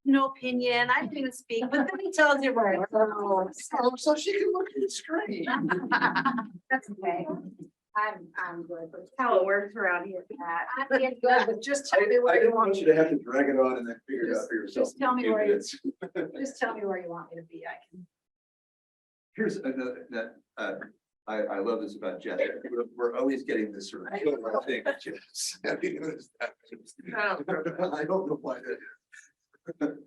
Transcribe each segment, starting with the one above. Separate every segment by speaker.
Speaker 1: no opinion. I didn't even speak, but then he tells you right.
Speaker 2: So she can look at the screen.
Speaker 1: That's okay. I'm good. That's how it works around here, Pat. I'm getting good, but just
Speaker 2: I
Speaker 1: tell me where you
Speaker 2: didn't
Speaker 1: want
Speaker 2: want
Speaker 1: me
Speaker 2: you to have to drag it on and then figure it out for yourself.
Speaker 1: Just tell me
Speaker 2: in
Speaker 1: where you,
Speaker 2: minutes.
Speaker 1: just tell me where you want me to be. I can.
Speaker 2: Here's another, that, I love this about Jess. We're always getting this sort of killer thing. with Jess. I mean, I don't know why that is.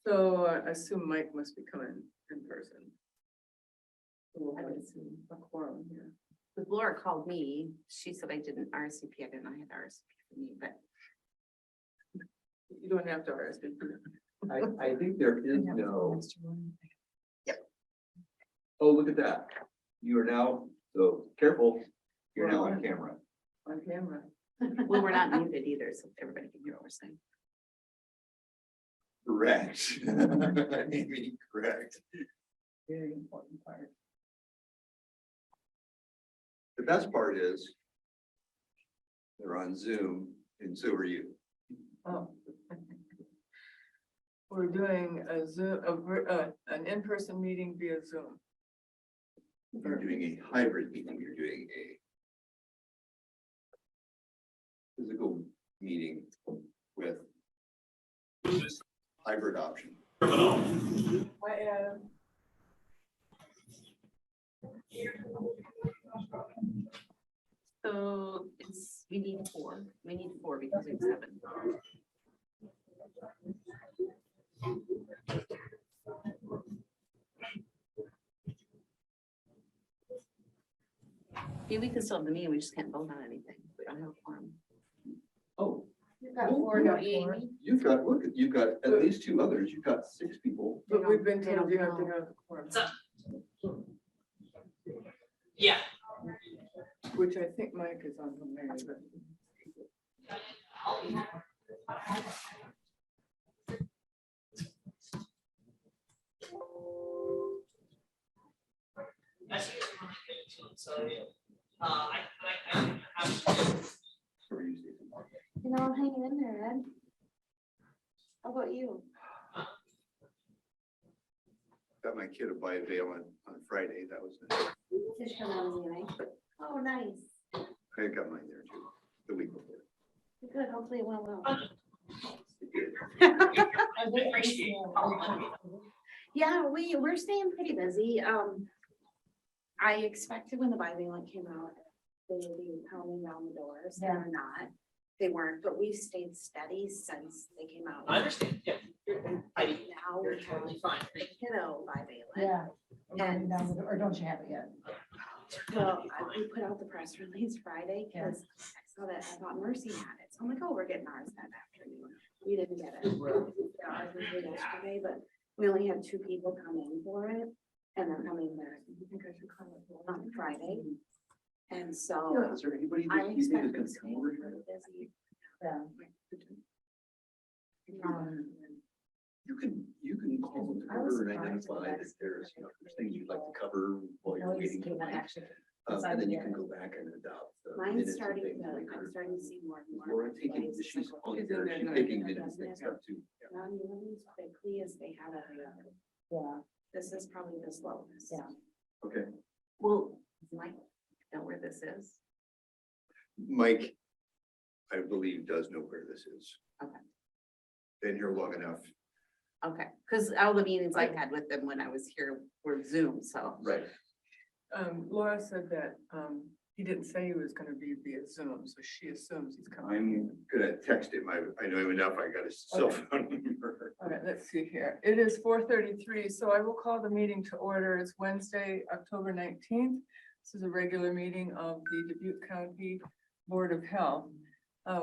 Speaker 3: So I assume Mike must be coming in person. We'll
Speaker 1: I
Speaker 3: have
Speaker 1: would assume.
Speaker 3: a quorum here.
Speaker 1: But Laura called me. She said I didn't RSVP. I didn't know I had RSVP for me, but.
Speaker 3: You don't have to RSVP.
Speaker 2: I think there is no,
Speaker 1: Yep.
Speaker 2: oh, look at that. You are now, so careful, you're now on camera.
Speaker 3: On camera.
Speaker 1: Well, we're not muted either, so everybody can hear what we're saying.
Speaker 2: Correct. Amy, correct.
Speaker 3: Very important part.
Speaker 2: The best part is they're on Zoom and so are you.
Speaker 3: Oh. We're doing a Zoom, an in-person meeting via Zoom.
Speaker 2: You're doing a hybrid meeting, you're doing a physical meeting with this hybrid option.
Speaker 3: Hi, Adam.
Speaker 1: So it's, we need four because we have 7. Yeah, we can still have the meeting, we just can't vote on anything. We don't have a quorum.
Speaker 2: Oh,
Speaker 1: You've got 4, don't you, Amy?
Speaker 2: you've got, look, you've got at least 2 others, you've got 6 people.
Speaker 3: But we've been
Speaker 1: They
Speaker 3: told
Speaker 1: don't
Speaker 3: you have to
Speaker 1: know.
Speaker 3: have a quorum,
Speaker 4: Yeah.
Speaker 3: which I think Mike is on the mayor, but.
Speaker 4: So, I
Speaker 2: So we're using-
Speaker 1: You know, I'm hanging in there, Ed. How about you?
Speaker 2: Got my kid a bivalent on Friday, that was, nice.
Speaker 1: Fish coming out of the eye. Oh, nice.
Speaker 2: I got mine there too, the week before.
Speaker 1: Good, hopefully it went well.
Speaker 2: It did.
Speaker 4: appreciate
Speaker 1: Yeah, we're staying pretty busy. I expected when the bivalent came out, they would be pounding down the doors. They're not. They weren't, but we've stayed steady since they came out.
Speaker 4: I understand, yeah. I,
Speaker 1: Now
Speaker 4: you're
Speaker 1: we have
Speaker 4: totally fine.
Speaker 1: kiddo bivalent.
Speaker 5: Yeah.
Speaker 1: And-
Speaker 5: Or don't you have it yet?
Speaker 1: Well, we put out the press release Friday because I saw that, I thought Mercy had it. So I'm like, oh, we're getting ours that afternoon. We didn't get it. Ours was here yesterday, but we only had 2 people come in for it. And they're coming there, I think I should call it on Friday. And so
Speaker 2: Yeah, is there anybody
Speaker 1: I
Speaker 2: that you think is
Speaker 1: expect
Speaker 2: gonna
Speaker 1: it's
Speaker 2: come
Speaker 1: gonna
Speaker 2: over
Speaker 1: be
Speaker 2: here?
Speaker 1: really busy.
Speaker 5: Yeah.
Speaker 2: You can call them
Speaker 5: I was
Speaker 2: over and
Speaker 5: surprised at
Speaker 2: identify
Speaker 5: that.
Speaker 2: that there's, you know, there's things you'd like to cover while you're
Speaker 5: Nobody's
Speaker 2: waiting. for
Speaker 5: came in
Speaker 2: Mike.
Speaker 5: actually.
Speaker 2: And then you can go back and adopt. the
Speaker 1: Mine's
Speaker 2: minutes and
Speaker 1: starting
Speaker 2: things
Speaker 1: to,
Speaker 2: that we
Speaker 1: I'm
Speaker 2: heard.
Speaker 1: starting to see more and more.
Speaker 2: Laura taking,
Speaker 1: places
Speaker 2: she's
Speaker 1: like
Speaker 2: on
Speaker 3: She's in
Speaker 2: there,
Speaker 3: there
Speaker 2: she's
Speaker 3: doing
Speaker 2: taking
Speaker 1: it.
Speaker 2: minutes and stuff too. Yeah.
Speaker 1: Non-new ones quickly as they have it.
Speaker 5: Yeah,
Speaker 1: This is probably the slowest.
Speaker 5: Yeah.
Speaker 2: Okay,
Speaker 1: Well, Mike, know where this is?
Speaker 2: Mike, I believe does know where this is.
Speaker 1: Okay.
Speaker 2: Been here long enough.
Speaker 1: Okay, because all the meetings I had with them when I was here were Zoom, so.
Speaker 2: Right.
Speaker 3: Laura said that, he didn't say he was gonna be via Zoom, so she assumes he's coming.
Speaker 2: I'm gonna text him. I know him enough. I got his cell
Speaker 3: Okay.
Speaker 2: phone number.
Speaker 3: All right, let's see here. It is 4:33, so I will call the meeting to order. It's Wednesday, October 19th. This is a regular meeting of the Dubuque County Board of Health.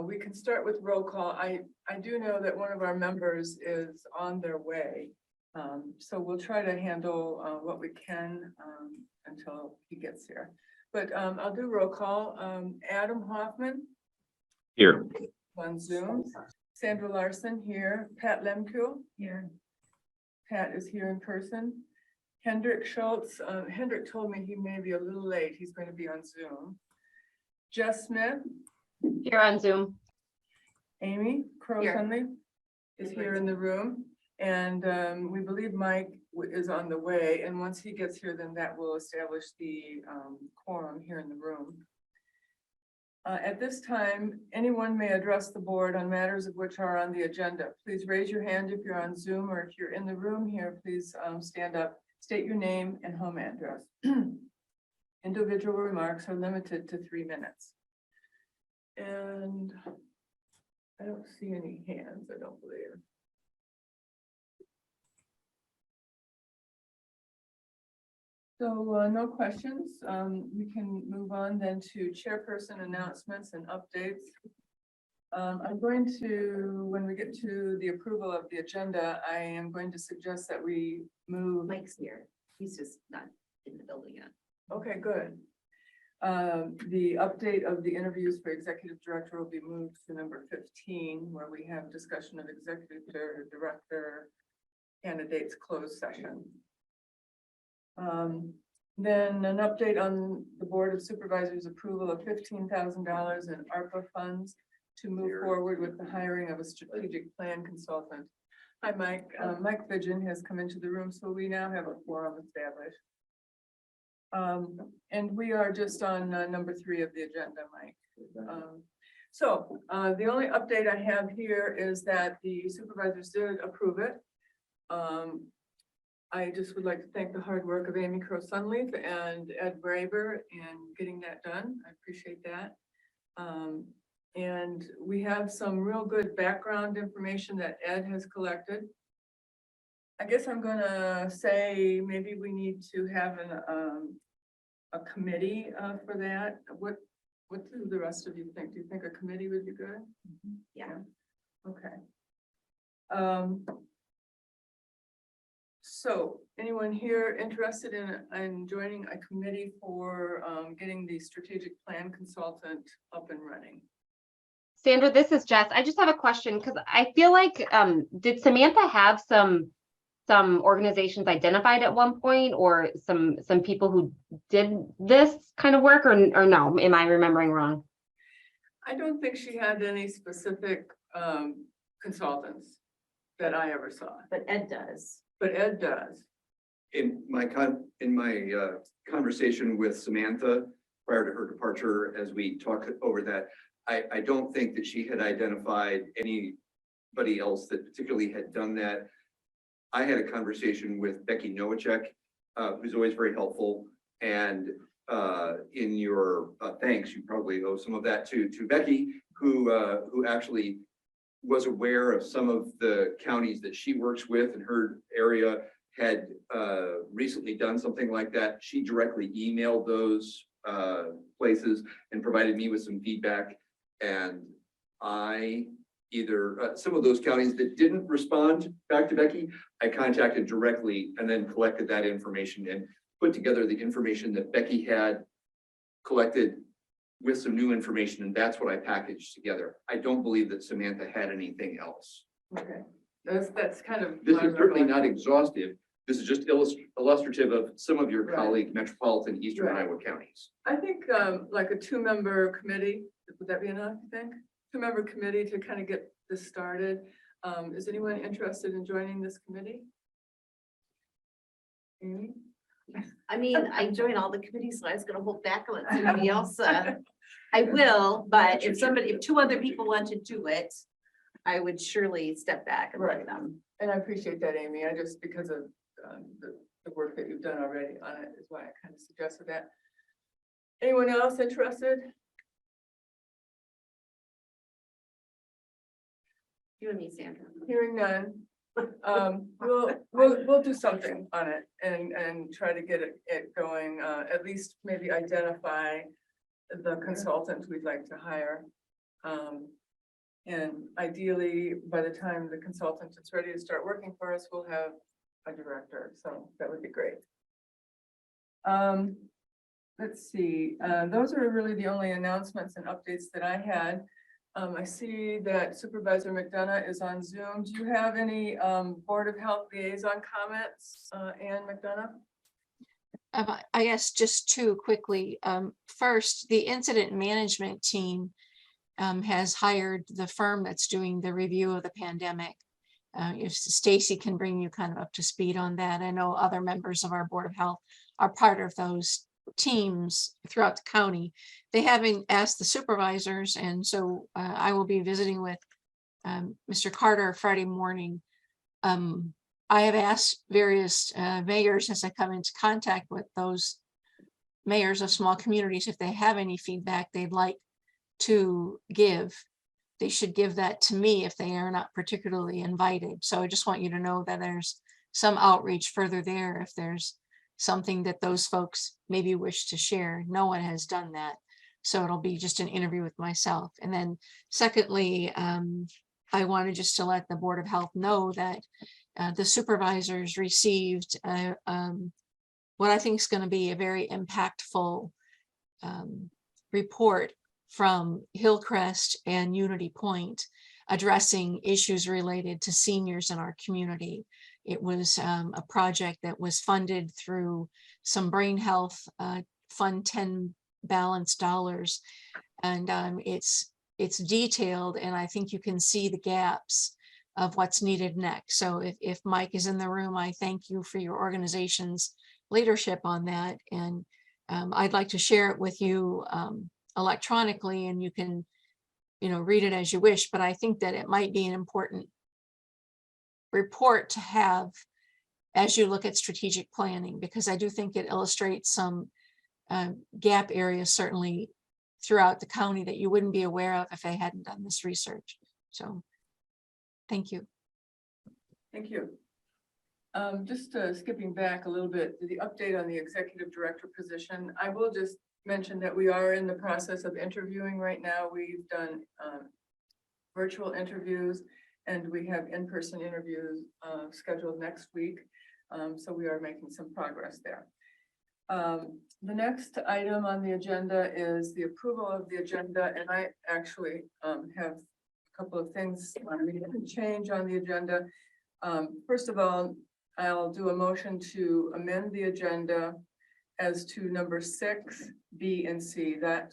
Speaker 3: We can start with roll call. I do know that one of our members is on their way. So we'll try to handle what we can until he gets here. But I'll do roll call. Adam Hoffman
Speaker 6: Here.
Speaker 3: on Zoom. Sandra Larson here. Pat Lemke here. Pat is here in person. Hendrik Schultz, Hendrik told me he may be a little late. He's going to be on Zoom. Jess Smith,
Speaker 7: Here on Zoom.
Speaker 3: Amy Crow
Speaker 1: Here.
Speaker 3: Sunley is here in the room, and we believe Mike is on the way, and once he gets here, then that will establish the quorum here in the room. At this time, anyone may address the board on matters of which are on the agenda. Please raise your hand if you're on Zoom, or if you're in the room here, please stand up, state your name and home address. Individual remarks are limited to 3 minutes. And I don't see any hands, I don't believe. So no questions. We can move on then to chairperson announcements and updates. I'm going to, when we get to the approval of the agenda, I am going to suggest that we move.
Speaker 1: Mike's here. He's just not in the building yet.
Speaker 3: Okay, good. The update of the interviews for executive director will be moved to number 15, where we have discussion of executive director candidates closed session. Then an update on the Board of Supervisors approval of $15,000 in ARPA funds to move forward with the hiring of a strategic plan consultant. Hi, Mike. Mike Fidgen has come into the room, so we now have a quorum established. And we are just on number 3 of the agenda, Mike. So the only update I have here is that the supervisors did approve it. I just would like to thank the hard work of Amy Crow Sunleaf and Ed Braver in getting that done. I appreciate that. And we have some real good background information that Ed has collected. I guess I'm gonna say maybe we need to have a committee for that. What do the rest of you think? Do you think a committee would be good?
Speaker 1: Yeah.
Speaker 3: Okay. So anyone here interested in joining a committee for getting the strategic plan consultant up and running?
Speaker 6: Sandra, this is Jess. I just have a question because I feel like, did Samantha have some organizations identified at one point, or some people who did this kind of work, or no? Am I remembering wrong?
Speaker 3: I don't think she had any specific consultants that I ever saw,
Speaker 5: But Ed does.
Speaker 3: but Ed does.
Speaker 2: In my conversation with Samantha prior to her departure, as we talked over that, I don't think that she had identified anybody else that particularly had done that. I had a conversation with Becky Nowacek, who's always very helpful, and in your thanks, you probably owe some of that to Becky, who actually was aware of some of the counties that she works with in her area had recently done something like that. She directly emailed those places and provided me with some feedback. And I either some of those counties that didn't respond back to Becky, I contacted directly and then collected that information and put together the information that Becky had collected with some new information, and that's what I packaged together. I don't believe that Samantha had anything else.
Speaker 3: Okay, that's kind of.
Speaker 2: This is certainly not exhaustive. This is just illustrative of some of your
Speaker 3: Right.
Speaker 2: colleague metropolitan Eastern
Speaker 3: Right.
Speaker 2: Iowa counties.
Speaker 3: I think like a 2-member committee, would that be enough, you think? 2-member committee to kind of get this started. Is anyone interested in joining this committee? Amy?
Speaker 5: I mean, I join all the committees, so I was gonna hold back and let somebody else, I will, but if 2 other people want to do it, I would surely step back and
Speaker 3: Right.
Speaker 5: let them.
Speaker 3: And I appreciate that, Amy. I just, because of the work that you've done already on it is why I kind of suggested that. Anyone else interested?
Speaker 1: You and me, Sandra.
Speaker 3: Hearing none. We'll do something on it and try to get it going, at least maybe identify the consultant we'd like to hire. And ideally, by the time the consultant is ready to start working for us, we'll have a director, so that would be great. Let's see, those are really the only announcements and updates that I had. I see that Supervisor McDonough is on Zoom. Do you have any Board of Health liaison comments, Ann McDonough?
Speaker 7: I guess just 2 quickly. First, the incident management team has hired the firm that's doing the review of the pandemic. If Stacy can bring you kind of up to speed on that. I know other members of our Board of Health are part of those teams throughout the county. They haven't asked the supervisors, and so I will be visiting with Mr. Carter Friday morning. I have asked various mayors as I come into contact with those mayors of small communities, if they have any feedback they'd like to give, they should give that to me if they are not particularly invited. So I just want you to know that there's some outreach further there if there's something that those folks maybe wish to share. No one has done that. So it'll be just an interview with myself. And then secondly, I wanted just to let the Board of Health know that the supervisors received what I think is going to be a very impactful report from Hillcrest and Unity Point addressing issues related to seniors in our community. It was a project that was funded through some Brain Health Fund 10 balance dollars. And it's detailed, and I think you can see the gaps of what's needed next. So if Mike is in the room, I thank you for your organization's leadership on that. And I'd like to share it with you electronically, and you can, read it as you wish, but I think that it might be an important report to have as you look at strategic planning, because I do think it illustrates some gap areas certainly throughout the county that you wouldn't be aware of if I hadn't done this research. So thank you.
Speaker 3: Thank you. Just skipping back a little bit to the update on the executive director position, I will just mention that we are in the process of interviewing right now. We've done virtual interviews, and we have in-person interviews scheduled next week. So we are making some progress there. The next item on the agenda is the approval of the agenda, and I actually have a couple of things we can change on the agenda. First of all, I'll do a motion to amend the agenda as to number 6, B, and C. That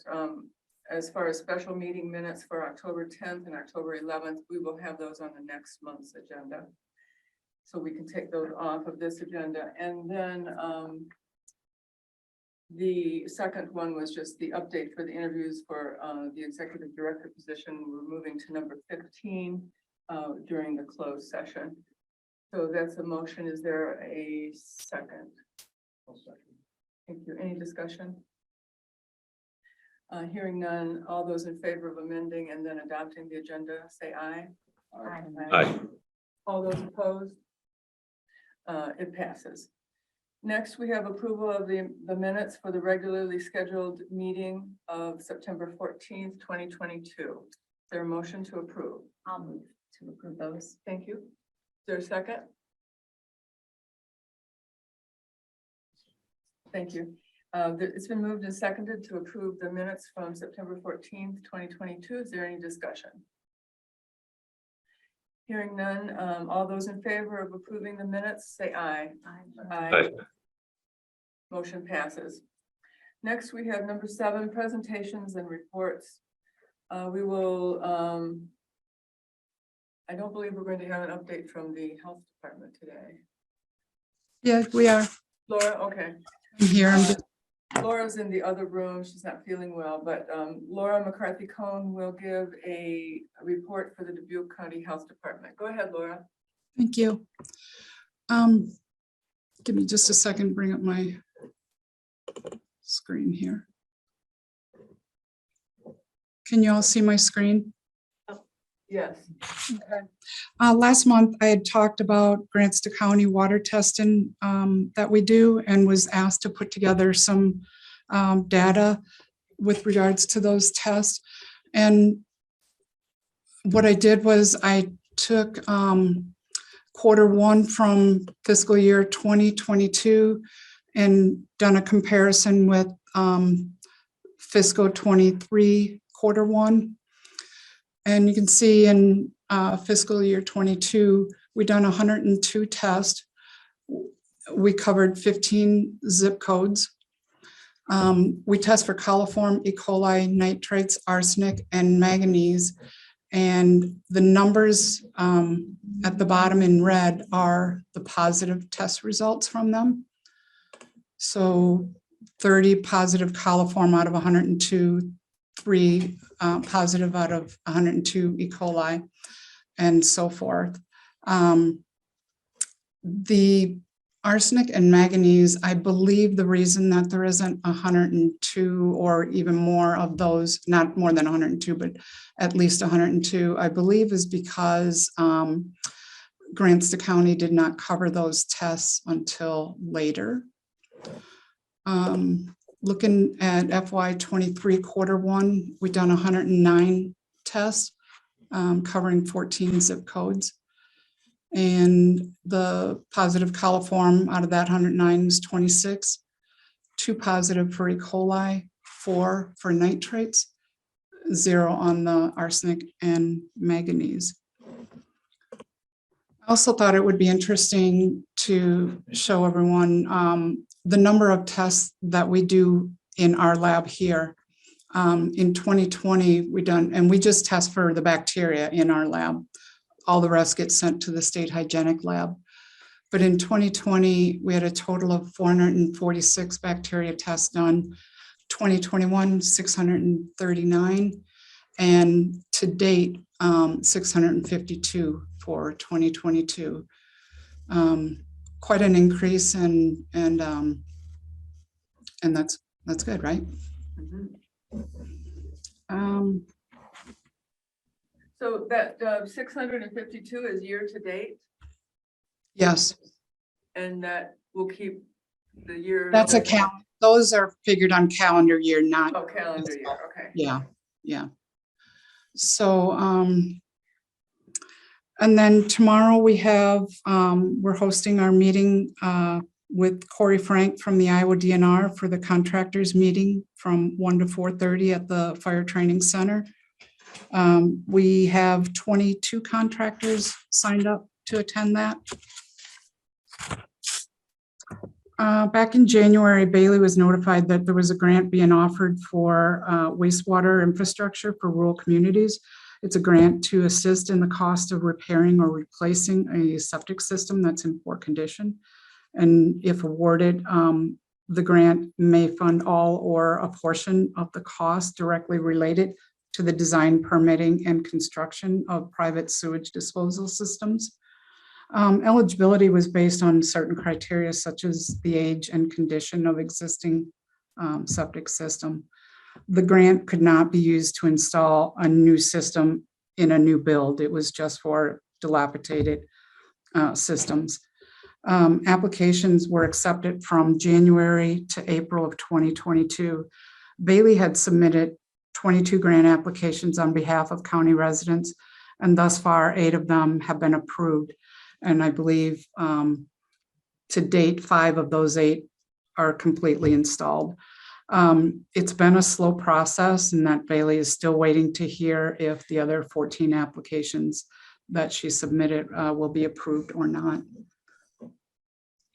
Speaker 3: as far as special meeting minutes for October 10th and October 11th, we will have those on the next month's agenda. So we can take those off of this agenda. And then the second one was just the update for the interviews for the executive director position. We're moving to number 15 during the closed session. So that's a motion. Is there a second? Thank you. Any discussion? Hearing none, all those in favor of amending and then adopting the agenda, say aye.
Speaker 8: Aye.
Speaker 3: All those opposed? It passes. Next, we have approval of the minutes for the regularly scheduled meeting of September 14th, 2022. Is there a motion to approve?
Speaker 5: I'll move to approve those.
Speaker 3: Thank you. Is there a second? Thank you. It's been moved and seconded to approve the minutes from September 14th, 2022. Is there any discussion? Hearing none, all those in favor of approving the minutes, say aye.
Speaker 8: Aye.
Speaker 3: Motion passes. Next, we have number 7, presentations and reports. We will, I don't believe we're going to have an update from the health department today.
Speaker 9: Yeah, we are.
Speaker 3: Laura, okay.
Speaker 9: I'm here. I'm just,
Speaker 3: Laura's in the other room. She's not feeling well, but Laura McCarthy-Cohn will give a report for the Dubuque County Health Department. Go ahead, Laura.
Speaker 9: thank you. Give me just a second, bring up my screen here. Can you all see my screen?
Speaker 3: Yes.
Speaker 9: Okay. Last month, I had talked about grants to county water testing that we do, and was asked to put together some data with regards to those tests. And what I did was I took Q1 from fiscal year 2022 and done a comparison with fiscal 23 Q1. And you can see in fiscal year 22, we done 102 tests. We covered 15 zip codes. We test for coliform, E. coli, nitrates, arsenic, and manganese. And the numbers at the bottom in red are the positive test results from them. So 30 positive coliform out of 102, 3 positive out of 102 E. coli, and so forth. The arsenic and manganese, I believe the reason that there isn't 102 or even more of those, not more than 102, but at least 102, I believe is because Grants County did not cover those tests until later. Looking at FY23 Q1, we've done 109 tests covering 14 zip codes. And the positive coliform out of that 109 is 26, 2 positive for E. coli, 4 for nitrates, 0 on the arsenic and manganese. I also thought it would be interesting to show everyone the number of tests that we do in our lab here. In 2020, we done, and we just test for the bacteria in our lab. All the rest gets sent to the state hygienic lab. But in 2020, we had a total of 446 bacteria tests done. 2021, 639, and to date, 652 for 2022. Quite an increase, and that's good, right?
Speaker 3: So that 652 is year to date,
Speaker 9: Yes,
Speaker 3: and that will keep the year.
Speaker 9: that's a count. Those are figured on calendar year, not.
Speaker 3: Oh, calendar year, okay.
Speaker 9: Yeah, yeah. So, and then tomorrow we have, we're hosting our meeting with Corey Frank from the Iowa DNR for the contractors meeting from 1 to 4:30 at the Fire Training Center. We have 22 contractors signed up to attend that. Back in January, Bailey was notified that there was a grant being offered for wastewater infrastructure for rural communities. It's a grant to assist in the cost of repairing or replacing a septic system that's in poor condition. And if awarded, the grant may fund all or a portion of the cost directly related to the design, permitting, and construction of private sewage disposal systems. Eligibility was based on certain criteria such as the age and condition of existing septic system. The grant could not be used to install a new system in a new build. It was just for dilapidated systems. Applications were accepted from January to April of 2022. Bailey had submitted 22 grant applications on behalf of county residents, and thus far 8 of them have been approved. And I believe to date, 5 of those 8 are completely installed. It's been a slow process, and that Bailey is still waiting to hear if the other 14 applications that she submitted will be approved or not.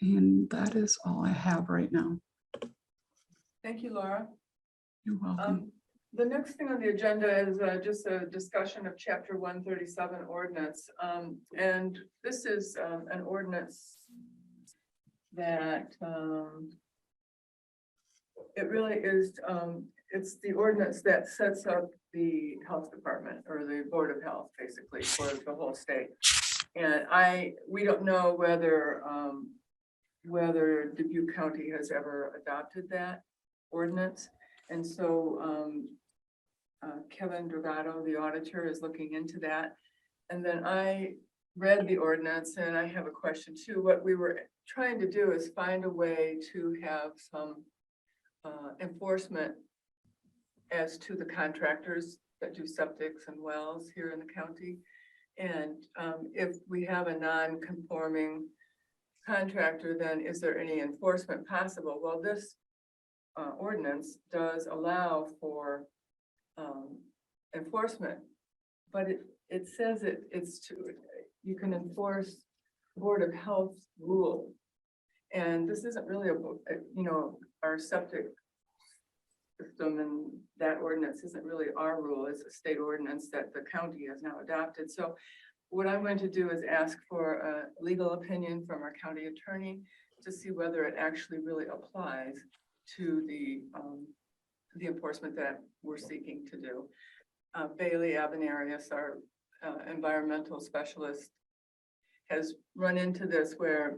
Speaker 9: And that is all I have right now.
Speaker 3: Thank you, Laura.
Speaker 9: You're welcome.
Speaker 3: The next thing on the agenda is just a discussion of chapter 137 ordinance. And this is an ordinance that it really is, it's the ordinance that sets up the health department or the board of health, basically, for the whole state. And we don't know whether Dubuque County has ever adopted that ordinance. And so Kevin Dragato, the auditor, is looking into that. And then I read the ordinance, and I have a question too. What we were trying to do is find a way to have some enforcement as to the contractors that do septics and wells here in the county. And if we have a non-conforming contractor, then is there any enforcement possible? Well, this ordinance does allow for enforcement, but it says you can enforce Board of Health rule. And this isn't really our septic system, and that ordinance isn't really our rule, it's a state ordinance that the county has now adopted. So what I'm going to do is ask for a legal opinion from our county attorney to see whether it actually really applies to the enforcement that we're seeking to do. Bailey Abenarius, our environmental specialist, has run into this where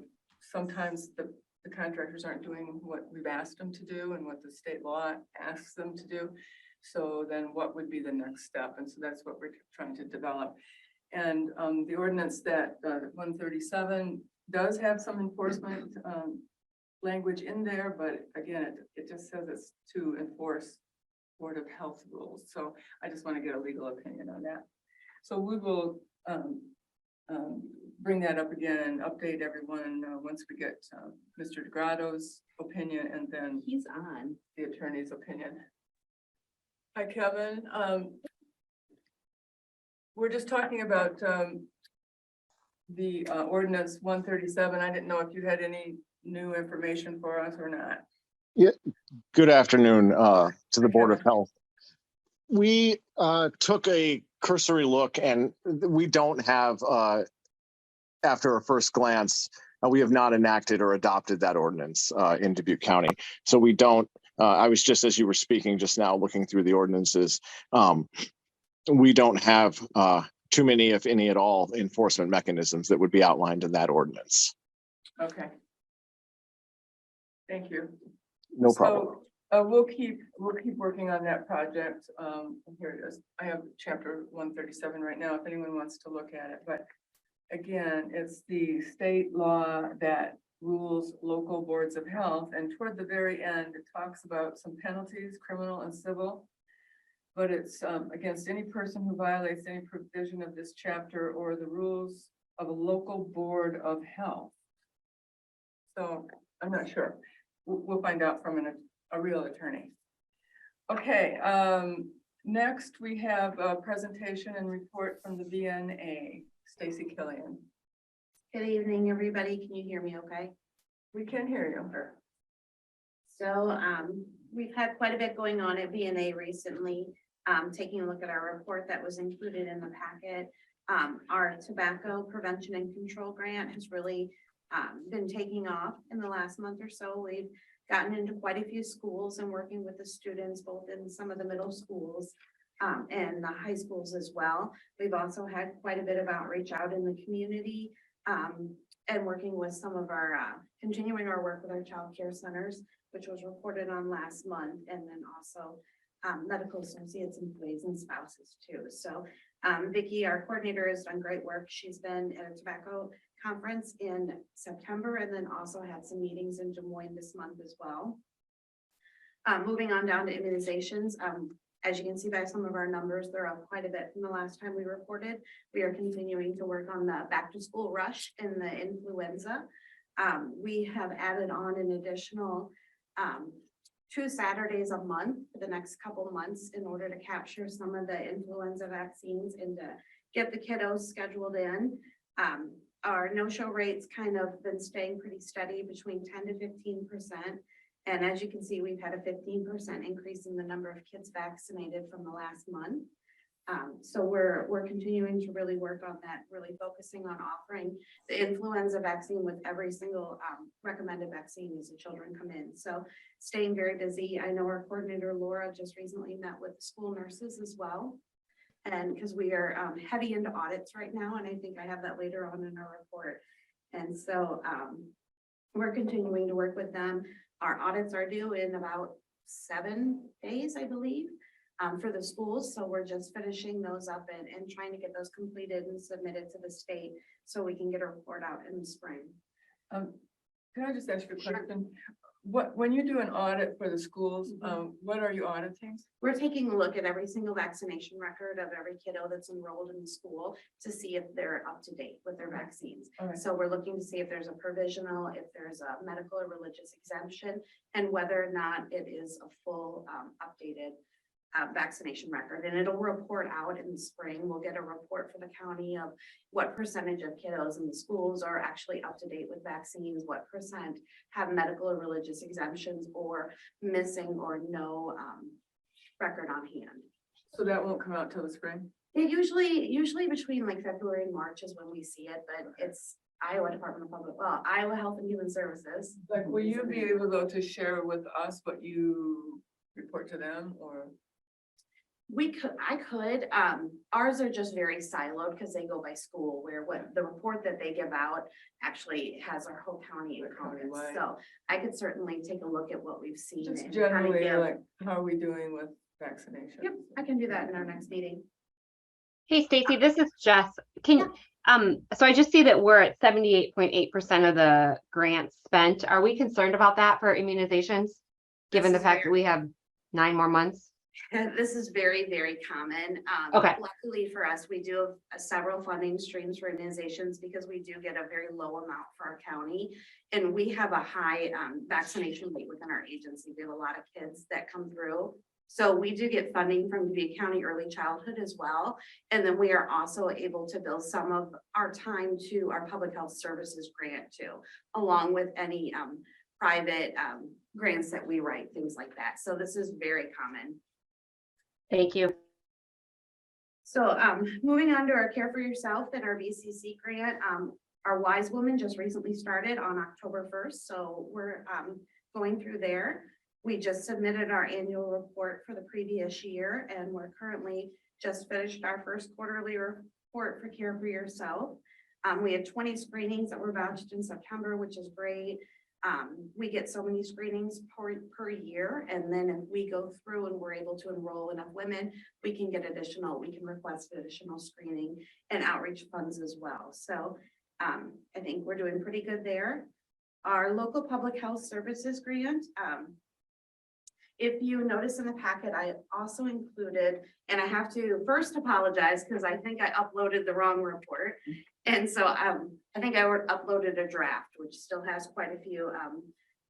Speaker 3: sometimes the contractors aren't doing what we've asked them to do and what the state law asks them to do. So then what would be the next step? And so that's what we're trying to develop. And the ordinance that 137 does have some enforcement language in there, but again, it just says it's to enforce Board of Health rules. So I just want to get a legal opinion on that. So we will bring that up again and update everyone once we get Mr. DeGrado's opinion and then
Speaker 5: He's on.
Speaker 3: the attorney's opinion. Hi, Kevin. We're just talking about the ordinance 137. I didn't know if you had any new information for us or not.
Speaker 10: Good afternoon to the Board of Health. We took a cursory look and we don't have, after a first glance, we have not enacted or adopted that ordinance in Dubuque County. So we don't, I was just, as you were speaking just now, looking through the ordinances. We don't have too many, if any at all, enforcement mechanisms that would be outlined in that ordinance.
Speaker 3: Okay. Thank you.
Speaker 10: No problem.
Speaker 3: So we'll keep working on that project. Here it is. I have chapter 137 right now, if anyone wants to look at it. But again, it's the state law that rules local boards of health. And toward the very end, it talks about some penalties, criminal and civil. But it's against any person who violates any provision of this chapter or the rules of a local board of health. So I'm not sure. We'll find out from a real attorney. Okay, next we have a presentation and report from the VNA, Stacy Killian.
Speaker 1: Good evening, everybody. Can you hear me okay?
Speaker 3: We can hear you.
Speaker 1: So we've had quite a bit going on at VNA recently. Taking a look at our report that was included in the packet. Our tobacco prevention and control grant has really been taking off in the last month or so. We've gotten into quite a few schools and working with the students, both in some of the middle schools and the high schools as well. We've also had quite a bit of outreach out in the community and working with some of our, continuing our work with our child care centers, which was reported on last month, and then also medical associates, employees, and spouses too. So Vicki, our coordinator, has done great work. She's been at a tobacco conference in September and then also had some meetings in Des Moines this month as well. Moving on down to immunizations. As you can see by some of our numbers, they're up quite a bit from the last time we reported. We are continuing to work on the back to school rush and the influenza. We have added on an additional 2 Saturdays a month for the next couple of months in order to capture some of the influenza vaccines and to get the kiddos scheduled in. Our no-show rates kind of been staying pretty steady between 10 to 15%. And as you can see, we've had a 15% increase in the number of kids vaccinated from the last month. So we're continuing to really work on that, really focusing on offering the influenza vaccine with every single recommended vaccine as the children come in. So staying very busy. I know our coordinator Laura just recently met with school nurses as well. And because we are heavy into audits right now, and I think I have that later on in our report. And so we're continuing to work with them. Our audits are due in about 7 days, I believe. For the schools. So we're just finishing those up and trying to get those completed and submitted to the state so we can get a report out in the spring.
Speaker 3: Can I just ask you a question? When you do an audit for the schools, what are you auditing?
Speaker 1: We're taking a look at every single vaccination record of every kiddo that's enrolled in the school to see if they're up to date with their vaccines.
Speaker 3: Okay.
Speaker 1: So we're looking to see if there's a provisional, if there's a medical or religious exemption, and whether or not it is a full updated vaccination record, and it'll report out in the spring. We'll get a report for the county of what percentage of kiddos in the schools are actually up to date with vaccines, what percent have medical or religious exemptions or missing or no record on hand.
Speaker 3: So that won't come out till the spring?
Speaker 1: It usually between like February and March is when we see it, but it's Iowa Department of Iowa Health and Human Services.
Speaker 3: Like, will you be able though to share with us what you report to them, or?
Speaker 1: I could, ours are just very siloed because they go by school, where what the report that they give out actually has our whole county comments.
Speaker 3: Countywide.
Speaker 1: So I could certainly take a look at what we've seen.
Speaker 3: Just
Speaker 1: and kind of
Speaker 3: generally,
Speaker 1: give-
Speaker 3: like, how are we doing with vaccination?
Speaker 1: Yep, I can do that in our next meeting.
Speaker 6: Hey, Stacy, this is Jess. So I just see that we're at 78.8% of the grants spent. Are we concerned about that for immunizations? Given the
Speaker 1: This is
Speaker 6: fact that
Speaker 1: very-
Speaker 6: we have 9 more months?
Speaker 1: This is very, very common.
Speaker 6: Okay.
Speaker 1: Luckily for us, we do have several funding streams for organizations because we do get a very low amount for our county. And we have a high vaccination rate within our agency. We have a lot of kids that come through. So we do get funding from Dubuque County Early Childhood as well. And then we are also able to bill some of our time to our Public Health Services grant too, along with any private grants that we write, things like that. So this is very common.
Speaker 6: Thank you.
Speaker 1: So moving on to our Care for Yourself and our VCC grant, our Wise Woman just recently started on October 1st. So we're going through there. We just submitted our annual report for the previous year, and we're currently just finished our first quarterly report for Care for Yourself. We had 20 screenings that were vouched in September, which is great. We get so many screenings per year, and then if we go through and we're able to enroll enough women, we can request additional screening and outreach funds as well. So I think we're doing pretty good there. Our local public health services grant, if you notice in the packet, I also included, and I have to first apologize because I think I uploaded the wrong report. And so I think I uploaded a draft, which still has quite a few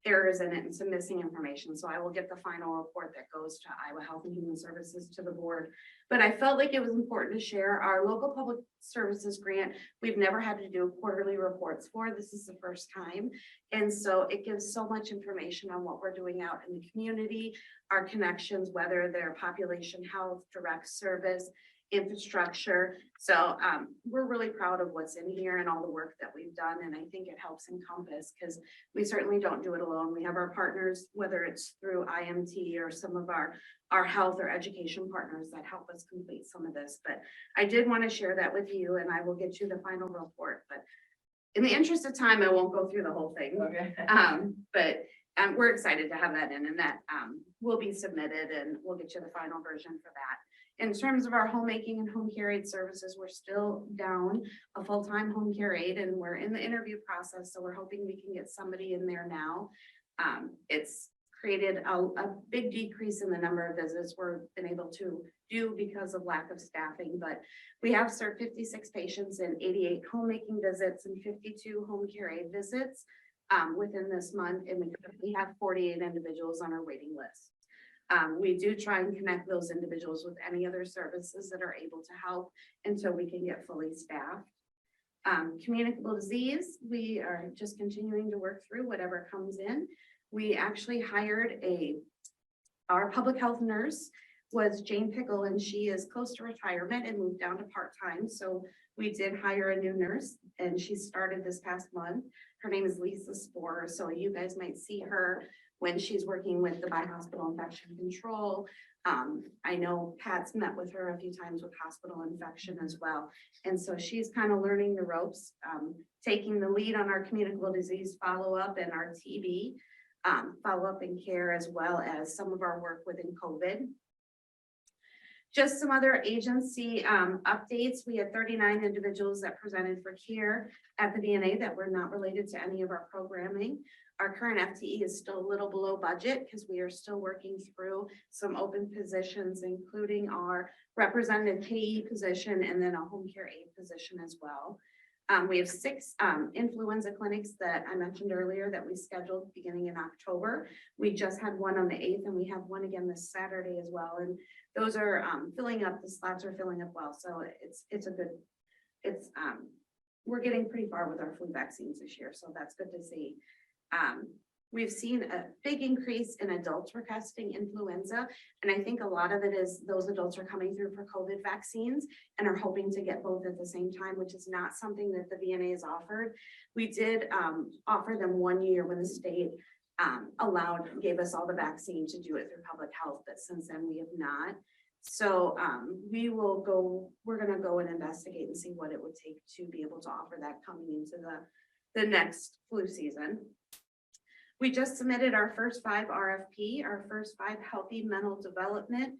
Speaker 1: errors in it and some missing information. So I will get the final report that goes to Iowa Health and Human Services to the board. But I felt like it was important to share our local public services grant. We've never had to do quarterly reports for. This is the first time. And so it gives so much information on what we're doing out in the community, our connections, whether they're population health, direct service, infrastructure. So we're really proud of what's in here and all the work that we've done. And I think it helps encompass because we certainly don't do it alone. We have our partners, whether it's through IMT or some of our health or education partners that help us complete some of this. But I did want to share that with you, and I will get you the final report. But in the interest of time, I won't go through the whole thing.
Speaker 3: Okay.
Speaker 1: But we're excited to have that in, and that will be submitted, and we'll get you the final version for that. In terms of our homemaking and home care aid services, we're still down a full-time home care aide, and we're in the interview process. So we're hoping we can get somebody in there now. It's created a big decrease in the number of visits we've been able to do because of lack of staffing, but we have served 56 patients in 88 homemaking visits and 52 home care aid visits within this month, and we have 48 individuals on our waiting list. We do try and connect those individuals with any other services that are able to help until we can get fully staffed. Communicable disease, we are just continuing to work through whatever comes in. We actually hired our public health nurse was Jane Pickle, and she is close to retirement and moved down to part-time. So we did hire a new nurse, and she started this past month. Her name is Lisa Sporer. So you guys might see her when she's working with the bi-hospital infection control. I know Pat's met with her a few times with hospital infection as well. And so she's kind of learning the ropes, taking the lead on our communicable disease follow-up and our TB follow-up and care, as well as some of our work within COVID. Just some other agency updates. We had 39 individuals that presented for care at the VNA that were not related to any of our programming. Our current FTE is still a little below budget because we are still working through some open positions, including our representative payee position and then a home care aide position as well. We have 6 influenza clinics that I mentioned earlier that we scheduled beginning in October. We just had one on the 8th and we have one again this Saturday as well. And those are filling up, the slots are filling up well. So it's a good, we're getting pretty far with our flu vaccines this year. So that's good to see. We've seen a big increase in adults requesting influenza. And I think a lot of it is those adults are coming through for COVID vaccines and are hoping to get both at the same time, which is not something that the VNA has offered. We did offer them 1 year when the state gave us all the vaccine to do it through public health, but since then we have not. So we're gonna go and investigate and see what it would take to be able to offer that coming into the next flu season. We just submitted our first 5 RFP, our first 5 healthy mental development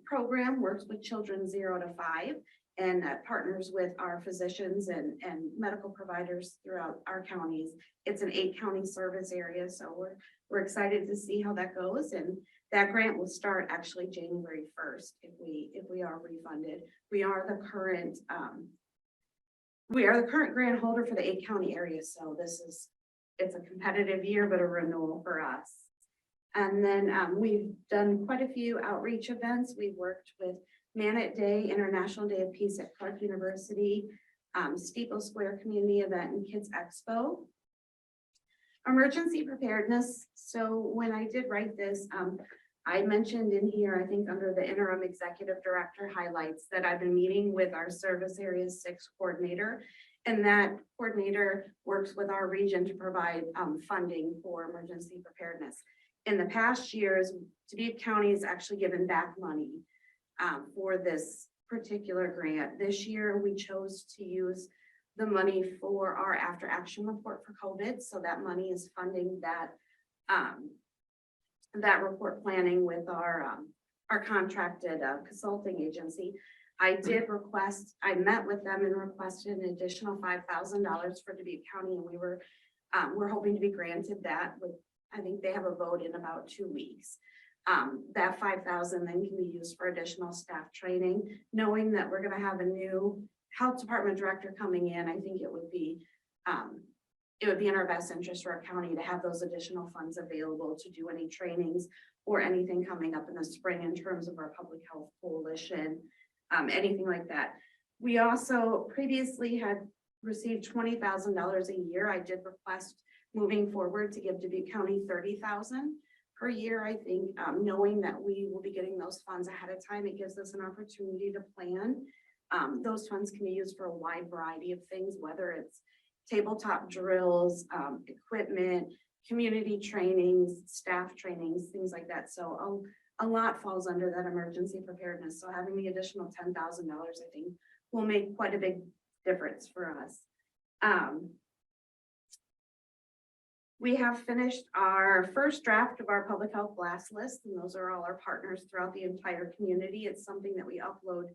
Speaker 1: program works with children 0 to 5 and partners with our physicians and medical providers throughout our counties. It's an 8-county service area, so we're excited to see how that goes. And that grant will start actually January 1st if we are refunded. We are the current grant holder for the 8-county area, so it's a competitive year, but a renewal for us. And then we've done quite a few outreach events. We've worked with Man-It Day, International Day of Peace at Clark University, Steeple Square Community Event and Kids Expo. Emergency preparedness. So when I did write this, I mentioned in here, I think under the interim executive director highlights that I've been meeting with our service area 6 coordinator. And that coordinator works with our region to provide funding for emergency preparedness. In the past years, Dubuque County has actually given back money for this particular grant. This year, we chose to use the money for our after action report for COVID. So that money is funding that report planning with our contracted consulting agency. I met with them and requested an additional $5,000 for Dubuque County, and we're hoping to be granted that with, I think they have a vote in about 2 weeks. That $5,000 then can be used for additional staff training, knowing that we're going to have a new health department director coming in. I think it would be in our best interest for our county to have those additional funds available to do any trainings or anything coming up in the spring in terms of our public health coalition. Anything like that. We also previously had received $20,000 a year. I did request moving forward to give Dubuque County $30,000 per year. I think knowing that we will be getting those funds ahead of time, it gives us an opportunity to plan. Those funds can be used for a wide variety of things, whether it's tabletop drills, equipment, community trainings, staff trainings, things like that. So a lot falls under that emergency preparedness. So having the additional $10,000, I think, will make quite a big difference for us. We have finished our first draft of our public health blast list, and those are all our partners throughout the entire community. It's something that we upload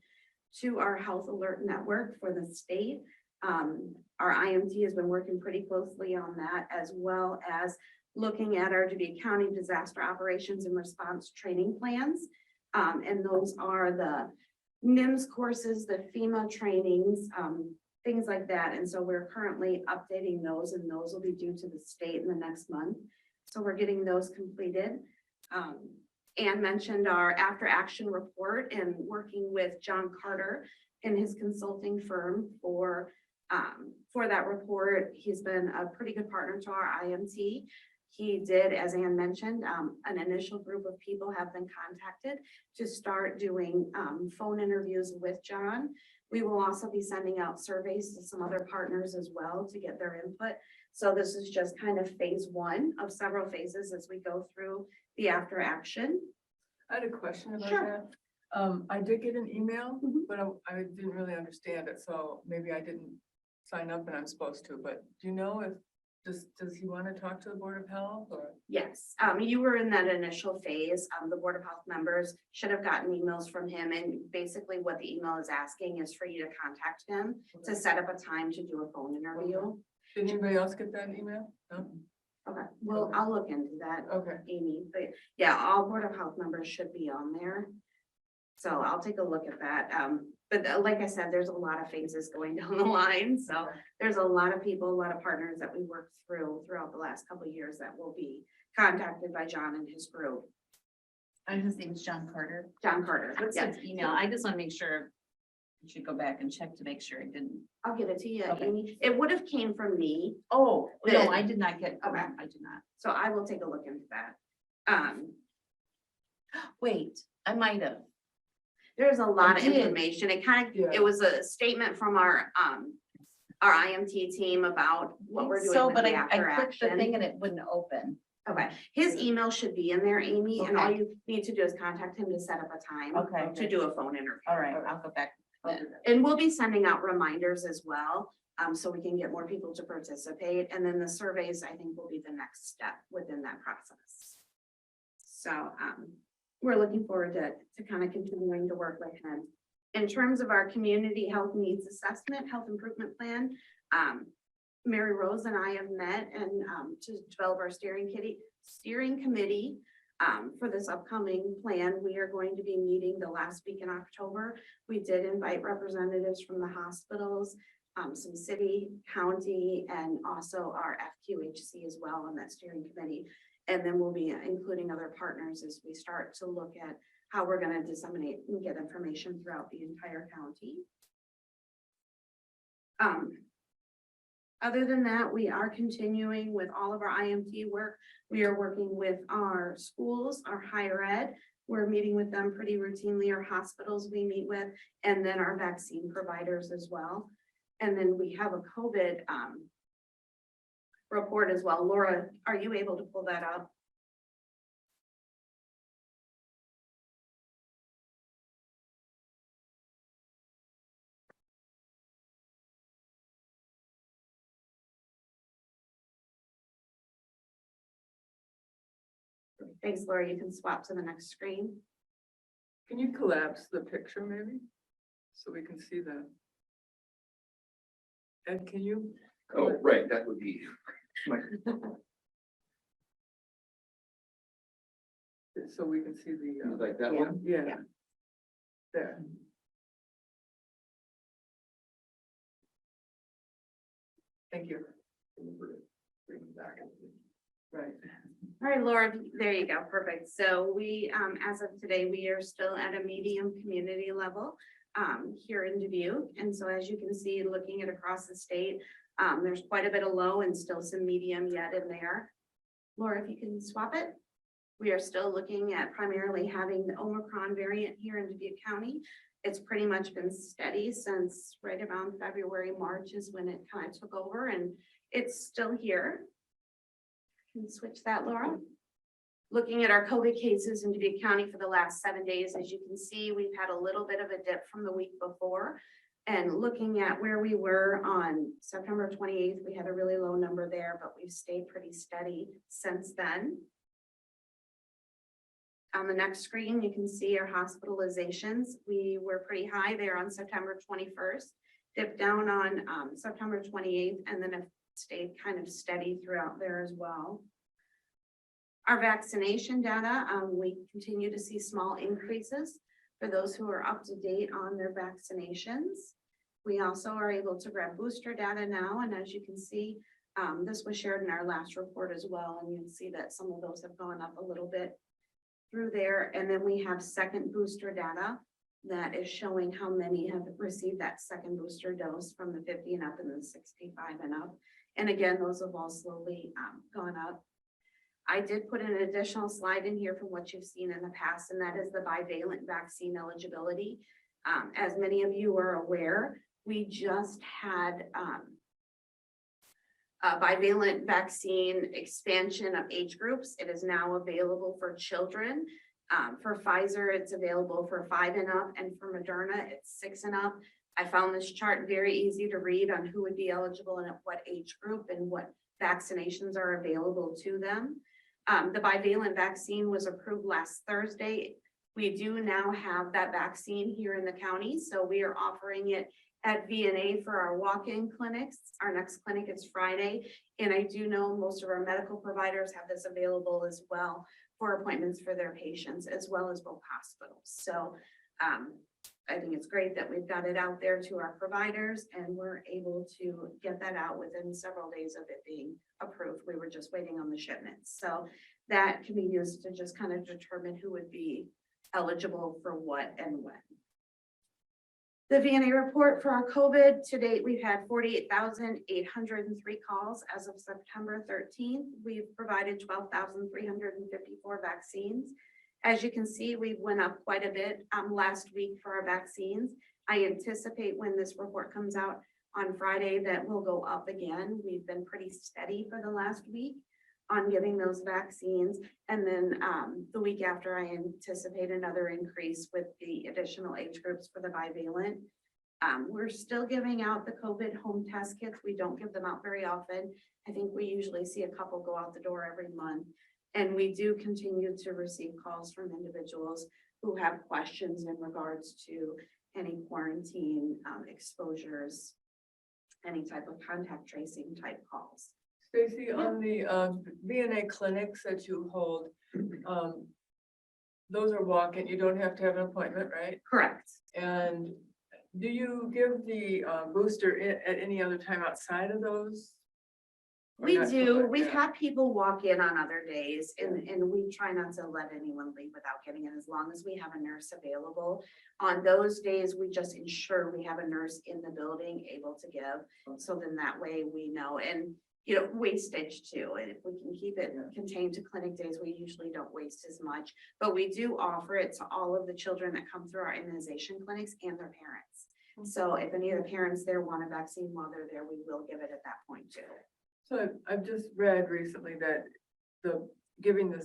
Speaker 1: to our health alert network for the state. Our IMT has been working pretty closely on that, as well as looking at our Dubuque County disaster operations and response training plans. And those are the NIMS courses, the FEMA trainings, things like that. And so we're currently updating those, and those will be due to the state in the next month. So we're getting those completed. Ann mentioned our after action report and working with John Carter and his consulting firm for that report. He's been a pretty good partner to our IMT. He did, as Ann mentioned, an initial group of people have been contacted to start doing phone interviews with John. We will also be sending out surveys to some other partners as well to get their input. So this is just kind of phase 1 of several phases as we go through the after action.
Speaker 3: I had a question about
Speaker 1: Sure.
Speaker 3: that. I did get an email, but I didn't really understand it, so maybe I didn't sign up and I'm supposed to, but do you know if, does he want to talk to the Board of Health or?
Speaker 1: Yes, you were in that initial phase. The Board of Health members should have gotten emails from him, and basically what the email is asking is for you to contact him to set up a time to do a phone interview.
Speaker 3: Did anybody else get that email? No?
Speaker 1: Okay, well, I'll look into that,
Speaker 3: Okay,
Speaker 1: Amy, but yeah, all Board of Health members should be on there. So I'll take a look at that. But like I said, there's a lot of phases going down the line, so there's a lot of people, a lot of partners that we worked throughout the last couple of years that will be contacted by John and his group.
Speaker 5: And his name's John Carter.
Speaker 1: John Carter.
Speaker 5: What's
Speaker 1: Yes.
Speaker 5: his email? I just want to make sure. You should go back and check to make sure it didn't.
Speaker 1: I'll give it to you,
Speaker 5: Okay.
Speaker 1: Amy. It would have came from me,
Speaker 5: Oh, no,
Speaker 1: Then-
Speaker 5: I did not get,
Speaker 1: Okay.
Speaker 5: I did not.
Speaker 1: so I will take a look into that.
Speaker 5: Wait, I might have.
Speaker 1: There's a lot
Speaker 5: I
Speaker 1: of
Speaker 5: did.
Speaker 1: information. It kind of,
Speaker 3: Yeah.
Speaker 1: it was a statement from our IMT team about what we're doing
Speaker 5: So,
Speaker 1: with
Speaker 5: but
Speaker 1: the
Speaker 5: I
Speaker 1: after
Speaker 5: clicked the thing
Speaker 1: action.
Speaker 5: and it wouldn't open.
Speaker 1: Okay, his email should be in there, Amy, and all
Speaker 5: Okay.
Speaker 1: you need to do is contact him to set up a time
Speaker 5: Okay.
Speaker 1: to do a phone interview.
Speaker 5: All right, I'll go back.
Speaker 1: And we'll be sending out reminders as well, so we can get more people to participate. And then the surveys, I think, will be the next step within that process. So, we're looking forward to kind of continuing to work with him. In terms of our community health needs assessment, health improvement plan, Mary Rose and I have met and, to develop our steering committee. For this upcoming plan, we are going to be meeting the last week in October. We did invite representatives from the hospitals, some city, county, and also our FQHC as well on that steering committee. And then we'll be including other partners as we start to look at how we're gonna disseminate and get information throughout the entire county. Other than that, we are continuing with all of our IMT work. We are working with our schools, our higher ed. We're meeting with them pretty routinely, our hospitals we meet with, and then our vaccine providers as well. And then we have a COVID report as well. Laura, are you able to pull that up? Thanks, Laura. You can swap to the next screen.
Speaker 3: Can you collapse the picture maybe? So we can see that. And can you?
Speaker 2: Oh, right, that would be.
Speaker 3: So we can see the,
Speaker 2: Like that
Speaker 1: Yeah.
Speaker 2: one?
Speaker 3: yeah.
Speaker 1: Yeah.
Speaker 3: There. Thank you. Right.
Speaker 1: All right, Laura, there you go. Perfect. So we, as of today, we are still at a medium community level here in Dubuque. And so as you can see, looking at across the state, there's quite a bit of low and still some medium yet in there. Laura, if you can swap it. We are still looking at primarily having the Omicron variant here in Dubuque County. It's pretty much been steady since right around February, March is when it kind of took over, and it's still here. Can you switch that, Laura? Looking at our COVID cases in Dubuque County for the last 7 days, as you can see, we've had a little bit of a dip from the week before. And looking at where we were on September 28th, we had a really low number there, but we've stayed pretty steady since then. On the next screen, you can see our hospitalizations. We were pretty high there on September 21st, dipped down on September 28th, and then have stayed kind of steady throughout there as well. Our vaccination data, we continue to see small increases for those who are up to date on their vaccinations. We also are able to grab booster data now, and as you can see, this was shared in our last report as well, and you can see that some of those have gone up a little bit through there. And then we have second booster data that is showing how many have received that second booster dose from the 50 and up and the 65 and up. And again, those have all slowly gone up. I did put an additional slide in here from what you've seen in the past, and that is the bivalent vaccine eligibility. As many of you are aware, we just had a bivalent vaccine expansion of age groups. It is now available for children. For Pfizer, it's available for 5 and up, and for Moderna, it's 6 and up. I found this chart very easy to read on who would be eligible and at what age group and what vaccinations are available to them. The bivalent vaccine was approved last Thursday. We do now have that vaccine here in the county, so we are offering it at VNA for our walk-in clinics. Our next clinic is Friday, and I do know most of our medical providers have this available as well for appointments for their patients, as well as both hospitals. So I think it's great that we've got it out there to our providers and we're able to get that out within several days of it being approved. We were just waiting on the shipments. So that can be used to just kind of determine who would be eligible for what and when. The VNA report for our COVID to date, we've had 48,803 calls as of September 13th. We've provided 12,354 vaccines. As you can see, we went up quite a bit last week for our vaccines. I anticipate when this report comes out on Friday that we'll go up again. We've been pretty steady for the last week on giving those vaccines. And then the week after, I anticipate another increase with the additional age groups for the bivalent. We're still giving out the COVID home test kits. We don't give them out very often. I think we usually see a couple go out the door every month. And we do continue to receive calls from individuals who have questions in regards to any quarantine exposures, any type of contact tracing type calls.
Speaker 3: Stacy, on the VNA clinics that you hold, those are walk-in, you don't have to have an appointment, right?
Speaker 1: Correct.
Speaker 3: And do you give the booster at any other time outside of those? Or
Speaker 1: We
Speaker 3: not so
Speaker 1: do.
Speaker 3: much?
Speaker 1: We've
Speaker 3: Yeah.
Speaker 1: had people walk in on other days and we try not to let anyone leave without getting in as long as we have a nurse available. On those days, we just ensure we have a nurse in the building able to give. So then that way we know, and you know, wastage too. And if we can keep it contained to clinic days, we usually don't waste as much. But we do offer it to all of the children that come through our immunization clinics and their parents. So if any of the parents there want a vaccine while they're there, we will give it at that point too.
Speaker 3: So I've just read recently that giving the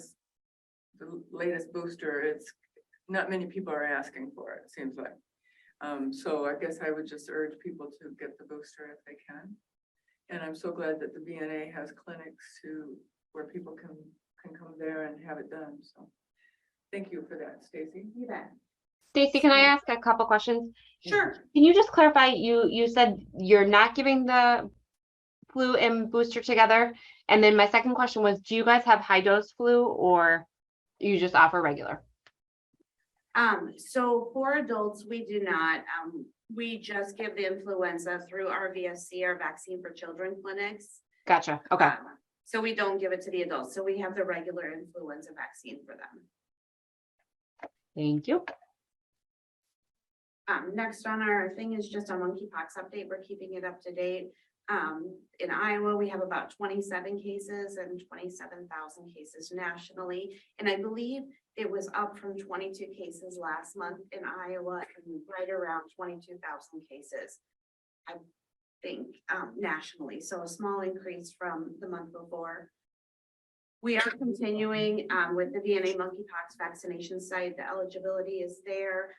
Speaker 3: latest booster, it's not many people are asking for it, seems like. So I guess I would just urge people to get the booster if they can. And I'm so glad that the VNA has clinics where people can come there and have it done. So thank you for that, Stacy.
Speaker 1: You bet.
Speaker 6: Stacy, can I ask a couple questions?
Speaker 1: Sure.
Speaker 6: Can you just clarify, you said you're not giving the flu and booster together? And then my second question was, do you guys have high dose flu or you just offer regular?
Speaker 1: So for adults, we do not. We just give the influenza through our VSC, our Vaccine for Children clinics.
Speaker 6: Gotcha. Okay.
Speaker 1: So we don't give it to the adults. So we have the regular influenza vaccine for them.
Speaker 6: Thank you.
Speaker 1: Next on our thing is just a monkeypox update. We're keeping it up to date. In Iowa, we have about 27 cases and 27,000 cases nationally. And I believe it was up from 22 cases last month in Iowa and right around 22,000 cases, I think, nationally. So a small increase from the month before. We are continuing with the VNA monkeypox vaccination site. The eligibility is there.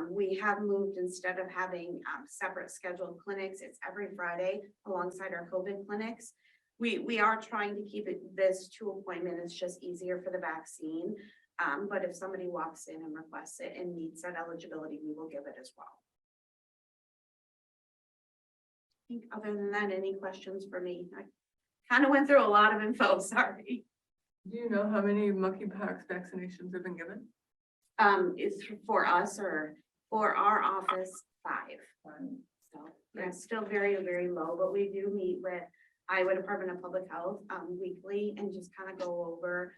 Speaker 1: We have moved, instead of having separate scheduled clinics, it's every Friday alongside our COVID clinics. We are trying to keep this 2 appointment. It's just easier for the vaccine. But if somebody walks in and requests it and needs that eligibility, we will give it as well. I think other than that, any questions for me? I kind of went through a lot of info, sorry.
Speaker 3: Do you know how many monkeypox vaccinations have been given?
Speaker 1: It's for us or for our office, 5. So yeah, still very, very low, but we do meet with Iowa Department of Public Health weekly and just kind of go over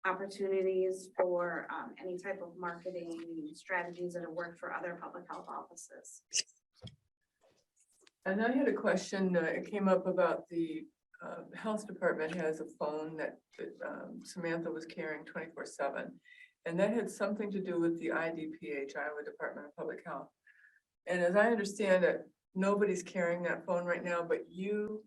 Speaker 1: opportunities for any type of marketing strategies that have worked for other public health offices.
Speaker 3: And I had a question, it came up about the health department has a phone that Samantha was carrying 24/7. And that had something to do with the IDPH, Iowa Department of Public Health. And as I understand it, nobody's carrying that phone right now, but you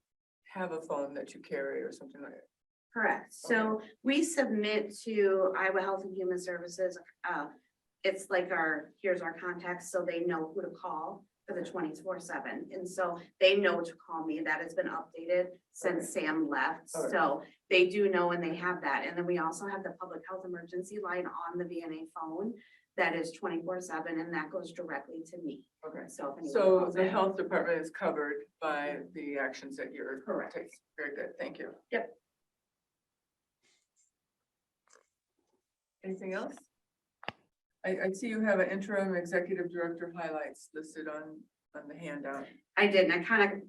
Speaker 3: have a phone that you carry or something like that.
Speaker 1: Correct. So we submit to Iowa Health and Human Services. It's like here's our contacts, so they know who to call for the 24/7. And so they know to call me. That has been updated since Sam left.
Speaker 3: Okay.
Speaker 1: So they do know and they have that. And then we also have the public health emergency line on the VNA phone that is 24/7 and that goes directly to me.
Speaker 3: Okay.
Speaker 1: So if anyone
Speaker 3: So
Speaker 1: calls
Speaker 3: the
Speaker 1: in-
Speaker 3: health department is covered by the actions that you're
Speaker 1: Correct.
Speaker 3: taking. Very good, thank you.
Speaker 1: Yep.
Speaker 3: Anything else? I see you have an interim executive director highlights listed on the handout.
Speaker 1: I did, and I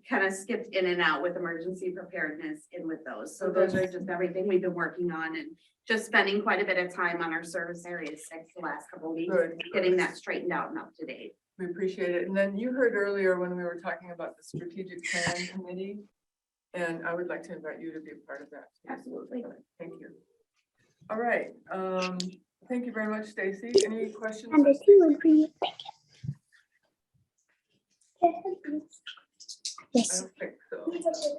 Speaker 1: kind of skipped in and out with emergency preparedness in with those. So those are just everything we've been working on and just spending quite a bit of time on our service area 6 the last couple of weeks,
Speaker 3: Good.
Speaker 1: getting that straightened out and up to date.
Speaker 3: We appreciate it. And then you heard earlier when we were talking about the strategic plan committee, and I would like to invite you to be a part of that.
Speaker 1: Absolutely.
Speaker 3: Thank you. All right, thank you very much, Stacy. Any questions?
Speaker 11: And there's two one for you.
Speaker 3: I
Speaker 11: Yes.
Speaker 3: don't think so.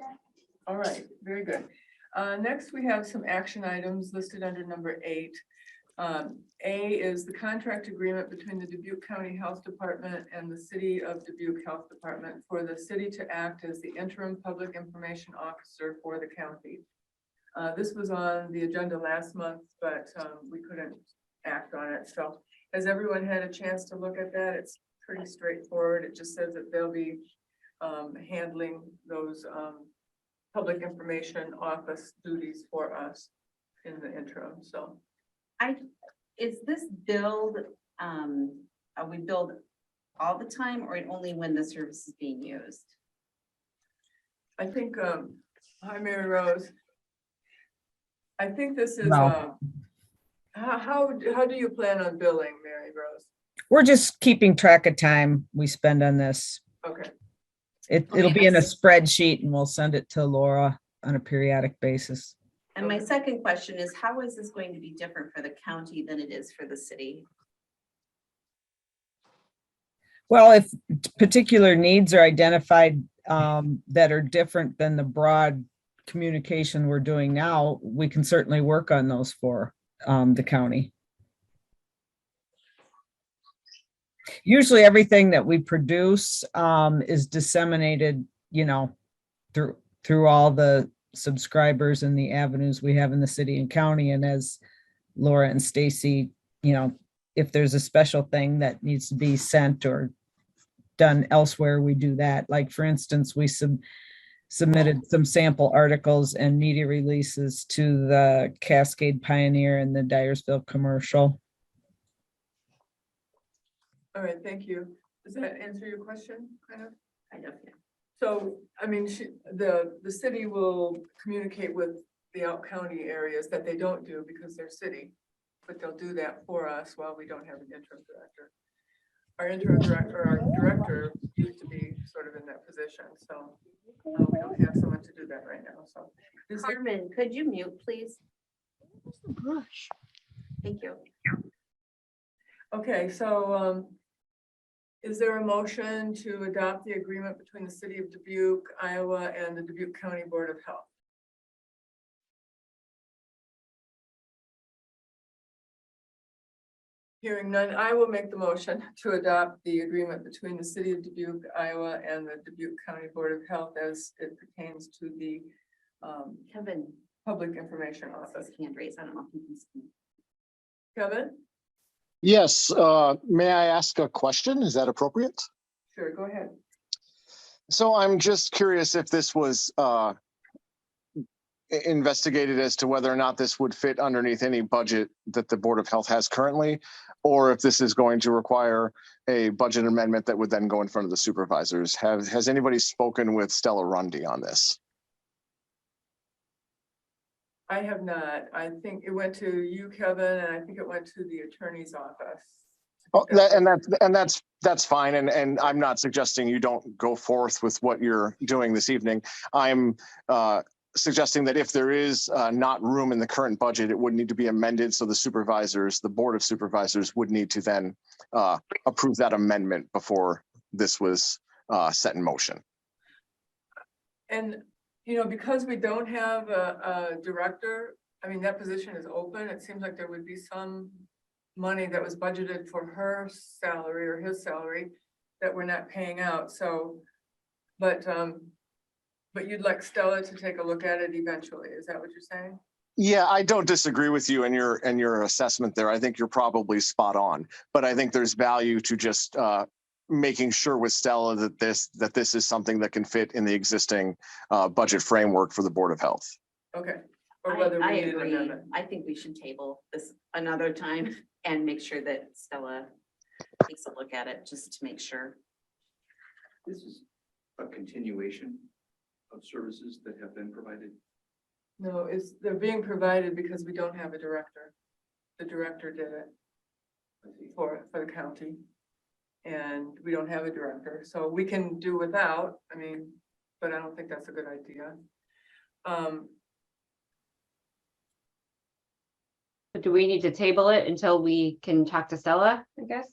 Speaker 3: All right, very good. Next, we have some action items listed under number 8. A is the contract agreement between the Dubuque County Health Department and the City of Dubuque Health Department for the city to act as the interim public information officer for the county. This was on the agenda last month, but we couldn't act on it. So has everyone had a chance to look at that? It's pretty straightforward. It just says that they'll be handling those public information office duties for us in the interim. So
Speaker 5: Is this billed, are we billed all the time or only when the service is being used?
Speaker 3: I think, hi, Mary Rose. I think this is,
Speaker 12: No.
Speaker 3: how do you plan on billing, Mary Rose?
Speaker 12: We're just keeping track of time we spend on this.
Speaker 3: Okay,
Speaker 12: It'll be in a spreadsheet and we'll send it to Laura on a periodic basis.
Speaker 5: And my second question is, how is this going to be different for the county than it is for the city?
Speaker 12: Well, if particular needs are identified that are different than the broad communication we're doing now, we can certainly work on those for the county. Usually everything that we produce is disseminated, through all the subscribers and the avenues we have in the city and county. And as Laura and Stacy, if there's a special thing that needs to be sent or done elsewhere, we do that. Like, for instance, we submitted some sample articles and media releases to the Cascade Pioneer and the Dyersville Commercial.
Speaker 3: all right, thank you. Does that answer your question, kind of?
Speaker 5: Kind of, yeah.
Speaker 3: So, I mean, the city will communicate with the out county areas that they don't do because they're city, but they'll do that for us while we don't have an interim director. Our interim director, our director used to be sort of in that position, so we don't have someone to do that right now, so. Is there-
Speaker 5: Carmen, could you mute, please? Thank you.
Speaker 3: Okay, so is there a motion to adopt the agreement between the city of Dubuque, Iowa, and the Dubuque County Board of Health? Hearing none, I will make the motion to adopt the agreement between the city of Dubuque, Iowa, and the Dubuque County Board of Health as it pertains to the
Speaker 5: Kevin,
Speaker 3: Public Information Office.
Speaker 5: his hand raised. I don't know if you can speak.
Speaker 3: Kevin?
Speaker 10: Yes, may I ask a question? Is that appropriate?
Speaker 3: Sure, go ahead.
Speaker 10: So I'm just curious if this was investigated as to whether or not this would fit underneath any budget that the Board of Health has currently, or if this is going to require a budget amendment that would then go in front of the supervisors. Has anybody spoken with Stella Rundy on this?
Speaker 3: I have not. I think it went to you, Kevin, and I think it went to the attorney's office.
Speaker 10: Oh, that's fine. And I'm not suggesting you don't go forth with what you're doing this evening. I'm suggesting that if there is not room in the current budget, it would need to be amended. So the supervisors, the Board of Supervisors would need to then approve that amendment before this was set in motion.
Speaker 3: And, because we don't have a director, I mean, that position is open. It seems like there would be some money that was budgeted for her salary or his salary that we're not paying out. So, but you'd like Stella to take a look at it eventually. Is that what you're saying?
Speaker 10: Yeah, I don't disagree with you and your assessment there. I think you're probably spot on, but I think there's value to just making sure with Stella that this is something that can fit in the existing budget framework for the Board of Health.
Speaker 3: Okay. Or whether
Speaker 5: I
Speaker 3: we need an
Speaker 5: agree.
Speaker 3: amendment.
Speaker 5: I think we should table this another time. and make sure that Stella takes a look at it, just to make sure.
Speaker 2: This is a continuation of services that have been provided.
Speaker 3: No, they're being provided because we don't have a director. The director did it for the county. And we don't have a director, so we can do without, I mean, but I don't think that's a good idea.
Speaker 6: Do we need to table it until we can talk to Stella, I guess?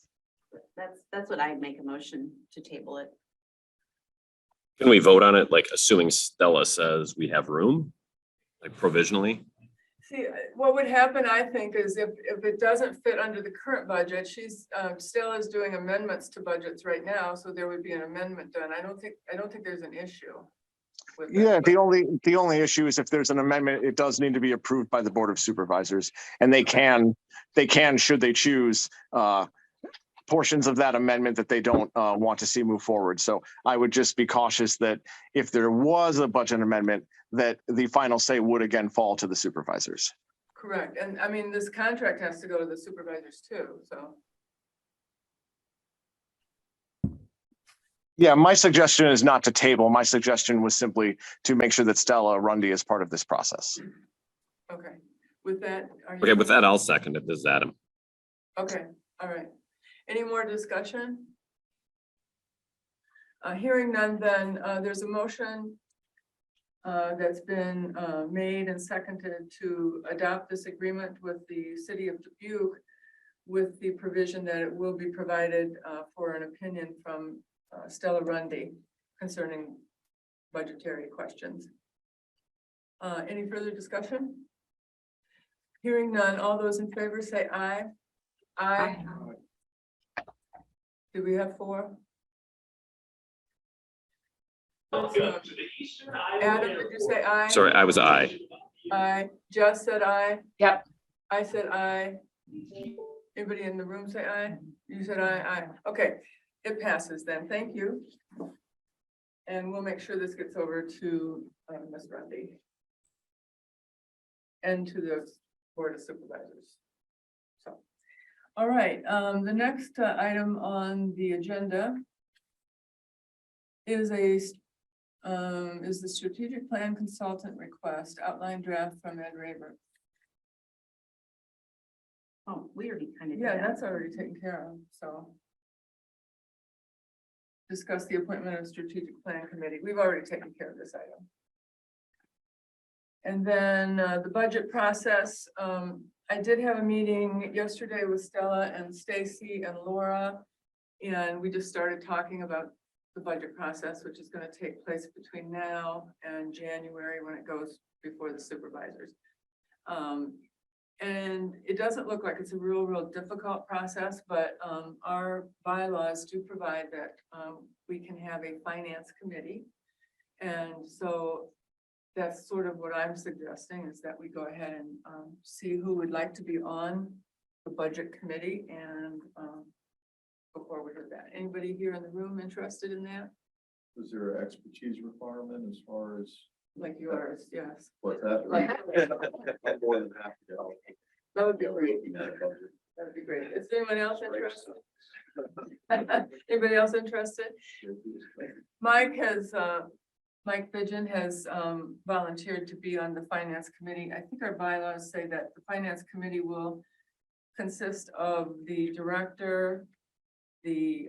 Speaker 5: That's what I'd make a motion to table it.
Speaker 8: Can we vote on it, like assuming Stella says we have room, like provisionally?
Speaker 3: See, what would happen, I think, is if it doesn't fit under the current budget, Stella's doing amendments to budgets right now, so there would be an amendment done. I don't think there's an issue with that.
Speaker 10: Yeah, the only issue is if there's an amendment, it does need to be approved by the Board of Supervisors. And they can, should they choose, portions of that amendment that they don't want to see move forward. So I would just be cautious that if there was a budget amendment, that the final say would again fall to the supervisors.
Speaker 3: Correct, and I mean, this contract has to go to the supervisors too, so.
Speaker 10: Yeah, my suggestion is not to table. My suggestion was simply to make sure that Stella Rundy is part of this process.
Speaker 3: Okay, with that.
Speaker 8: Okay, with that, I'll second it. This is Adam.
Speaker 3: Okay, all right. Any more discussion? Hearing none, then there's a motion that's been made and seconded to adopt this agreement with the city of Dubuque with the provision that it will be provided for an opinion from Stella Rundy concerning budgetary questions. Any further discussion? Hearing none, all those in favor say aye. Aye. Do we have 4? Adam, did you say aye?
Speaker 8: Sorry, I was aye.
Speaker 3: Aye. Jess said aye.
Speaker 6: Yep.
Speaker 3: I said aye. Anybody in the room say aye? You said aye, aye. Okay, it passes then. Thank you. And we'll make sure this gets over to Ms. Rundy and to the Board of Supervisors. So, all right, the next item on the agenda is the strategic plan consultant request outline draft from Ed Raver.
Speaker 5: Oh, we already kind of.
Speaker 3: Yeah, that's already taken care of, so. Discuss the appointment of strategic plan committee. We've already taken care of this item. And then the budget process. I did have a meeting yesterday with Stella and Stacy and Laura. And we just started talking about the budget process, which is going to take place between now and January when it goes before the supervisors. And it doesn't look like it's a real difficult process, but our bylaws do provide that we can have a finance committee. And so that's sort of what I'm suggesting, is that we go ahead and see who would like to be on the budget committee and go forward with that. Anybody here in the room interested in that?
Speaker 13: Is there an expertise requirement as far as?
Speaker 3: Like yours, yes.
Speaker 13: What's that?
Speaker 3: Like-
Speaker 13: I'm more than happy to help.
Speaker 3: That would be great. That'd be great. Is anyone else interested? Anybody else interested? Mike Fidgen has volunteered to be on the finance committee. I think our bylaws say that the finance committee will consist of the director, the